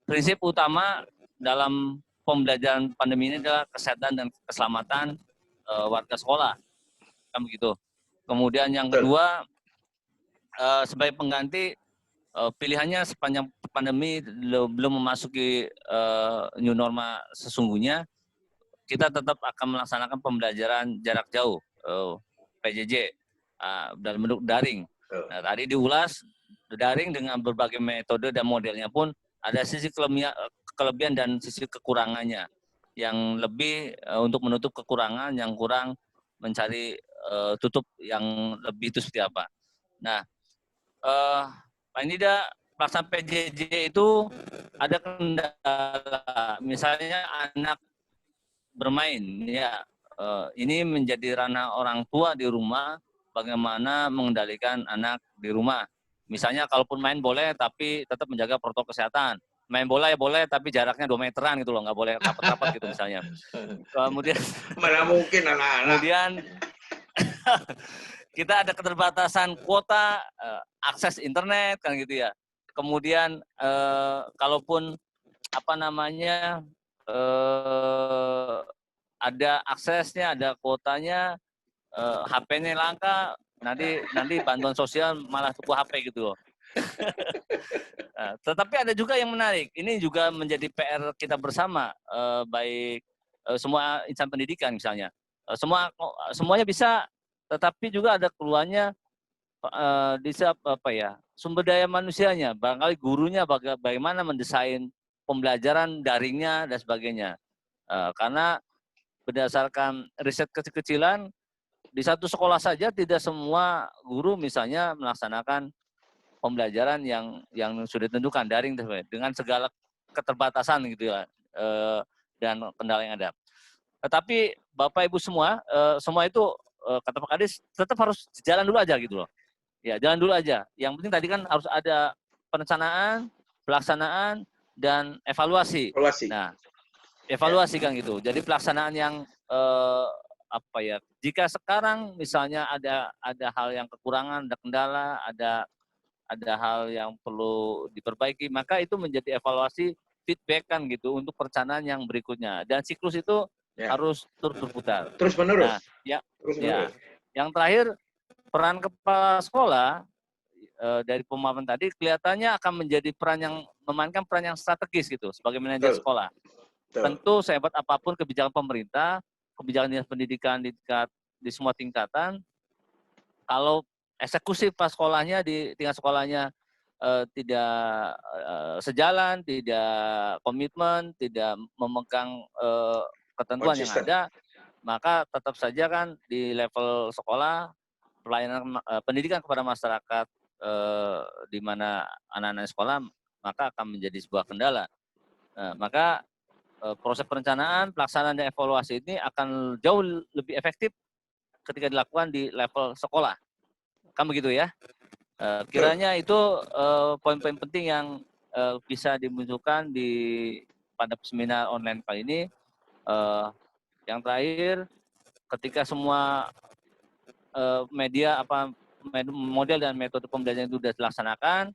prinsip utama dalam pembelajaran pandemi ini adalah kesehatan dan keselamatan warga sekolah. Kan begitu. Kemudian yang kedua, sebagai pengganti, pilihannya sepanjang pandemi belum memasuki new normal sesungguhnya, kita tetap akan melaksanakan pembelajaran jarak jauh, PJJ, dalam bentuk daring. Nah, tadi diulas, daring dengan berbagai metode dan modelnya pun ada sisi kelebihan dan sisi kekurangannya. Yang lebih untuk menutup kekurangan, yang kurang mencari tutup yang lebih itu seperti apa. Nah, Pak Nida, pelaksanaan PJJ itu ada kendala, misalnya anak bermain, ya ini menjadi ranah orang tua di rumah, bagaimana mengendalikan anak di rumah. Misalnya kalaupun main boleh, tapi tetap menjaga protokol kesehatan. Main bola ya boleh, tapi jaraknya 2 meteran gitu loh, nggak boleh rapat-rapat gitu misalnya. Kemudian, mana mungkin anak-anak. Kemudian kita ada keterbatasan kuota akses internet kan gitu ya. Kemudian kalaupun ada aksesnya, ada kuotanya, HP-nya langka, nanti bantuan sosial malah tuku HP gitu loh. Nah, tetapi ada juga yang menarik. Ini juga menjadi PR kita bersama, baik semua insan pendidikan misalnya. Semuanya bisa, tetapi juga ada keluarnya di sumber daya manusianya. Barangkali gurunya bagaimana mendesain pembelajaran daringnya dan sebagainya. Karena berdasarkan riset kecil-kecilan, di satu sekolah saja tidak semua guru misalnya melaksanakan pembelajaran yang sudah ditentukan daring dengan segala keterbatasan gitu ya, dan kendala yang ada. Tapi Bapak Ibu semua, semua itu kata Pak Kadis tetap harus jalan dulu aja gitu loh. Ya, jalan dulu aja. Yang penting tadi kan harus ada perencanaan, pelaksanaan, dan evaluasi. Nah, evaluasi kan gitu. Jadi pelaksanaan yang apa ya? Jika sekarang misalnya ada hal yang kekurangan, ada kendala, ada hal yang perlu diperbaiki, maka itu menjadi evaluasi feedback kan gitu untuk perencanaan yang berikutnya. Dan siklus itu harus terus berputar. Terus menerus. Nah, yang terakhir peran kepala sekolah dari pemahaman tadi kelihatannya akan menjadi memainkan peran yang strategis gitu sebagai manajer sekolah. Tentu sehebat apapun kebijakan pemerintah, kebijakan dinas pendidikan di semua tingkatan, kalau eksekusi pas sekolahnya di tingkat sekolahnya tidak sejalan, tidak komitmen, tidak memegang ketentuan yang ada, maka tetap saja kan di level sekolah pelayanan pendidikan kepada masyarakat di mana anak-anak sekolah maka akan menjadi sebuah kendala. Maka proses perencanaan, pelaksanaan dan evaluasi ini akan jauh lebih efektif ketika dilakukan di level sekolah. Kan begitu ya? Kiranya itu poin-poin penting yang bisa dimunculkan pada seminar online kali ini. Yang terakhir, ketika semua media model dan metode pembelajaran itu sudah dilaksanakan,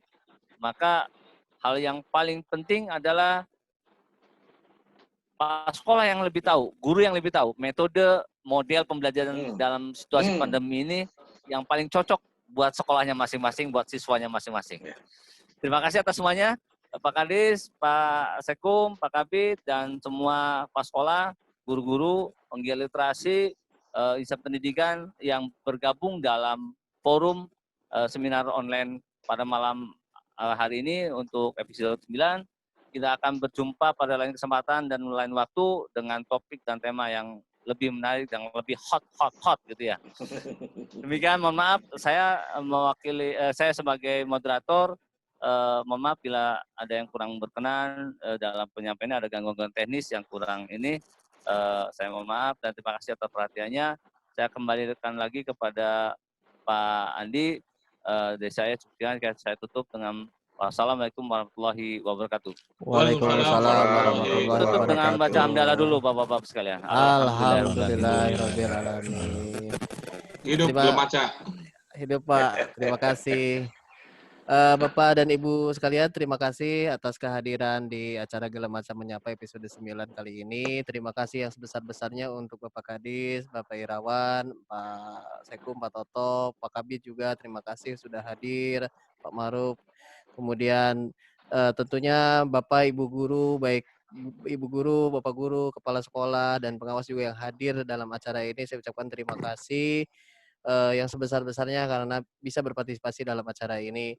maka hal yang paling penting adalah sekolah yang lebih tahu, guru yang lebih tahu metode model pembelajaran dalam situasi pandemi ini yang paling cocok buat sekolahnya masing-masing, buat siswanya masing-masing. Terima kasih atas semuanya, Pak Kadis, Pak Sekum, Pak Kabid, dan semua Pak Sekolah, guru-guru, penggiat literasi, insan pendidikan yang bergabung dalam forum seminar online pada malam hari ini untuk episode 9. Kita akan berjumpa pada lain kesempatan dan lain waktu dengan topik dan tema yang lebih menarik dan lebih hot gitu ya. Demikian, mohon maaf saya mewakili saya sebagai moderator, mohon maaf bila ada yang kurang berkenan dalam penyampaiannya, ada gangguan teknis yang kurang ini, saya mohon maaf dan terima kasih atas perhatiannya. Saya kembalikan lagi kepada Pak Andi, dari saya tutup dengan wassalamualaikum warahmatullahi wabarakatuh. Waalaikumsalam warahmatullahi wabarakatuh. Tutup dengan baca hamdalah dulu Bapak-bapak sekalian. Alhamdulillahirobbilalamin. Hidup Gelemaca. Hidup Pak. Terima kasih. Bapak dan Ibu sekalian, terima kasih atas kehadiran di acara Gelemaca Menyapa episode 9 kali ini. Terima kasih yang sebesar-besarnya untuk Bapak Kadis, Bapak Irawan, Pak Sekum, Pak Toto, Pak Kabid juga terima kasih sudah hadir, Pak Maruf. Kemudian tentunya Bapak Ibu guru, baik Ibu guru, Bapak guru, kepala sekolah, dan pengawas juga yang hadir dalam acara ini, saya ucapkan terima kasih yang sebesar-besarnya karena bisa berpartisipasi dalam acara ini.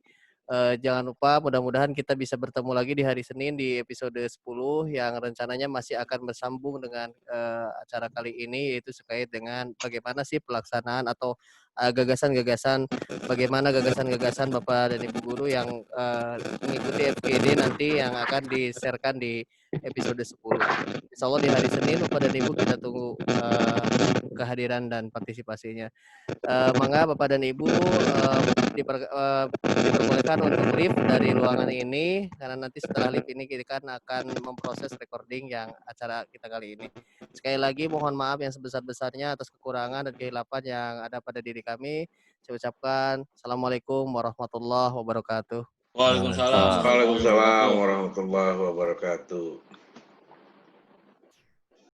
Jangan lupa mudah-mudahan kita bisa bertemu lagi di hari Senin di episode 10 yang rencananya masih akan bersambung dengan acara kali ini, yaitu terkait dengan bagaimana sih pelaksanaan atau gagasan-gagasan Bapak dan Ibu guru yang mengikuti FGD nanti yang akan di-sharekan di episode 10. Insya Allah di hari Senin Bapak dan Ibu kita tunggu kehadiran dan partisipasinya. Mangga Bapak dan Ibu diperbolehkan untuk live dari ruangan ini karena nanti setelah live ini kita akan memproses recording yang acara kita kali ini. Sekali lagi mohon maaf yang sebesar-besarnya atas kekurangan dan kehilapan yang ada pada diri kami. Saya ucapkan Assalamualaikum warahmatullahi wabarakatuh. Waalaikumsalam warahmatullahi wabarakatuh.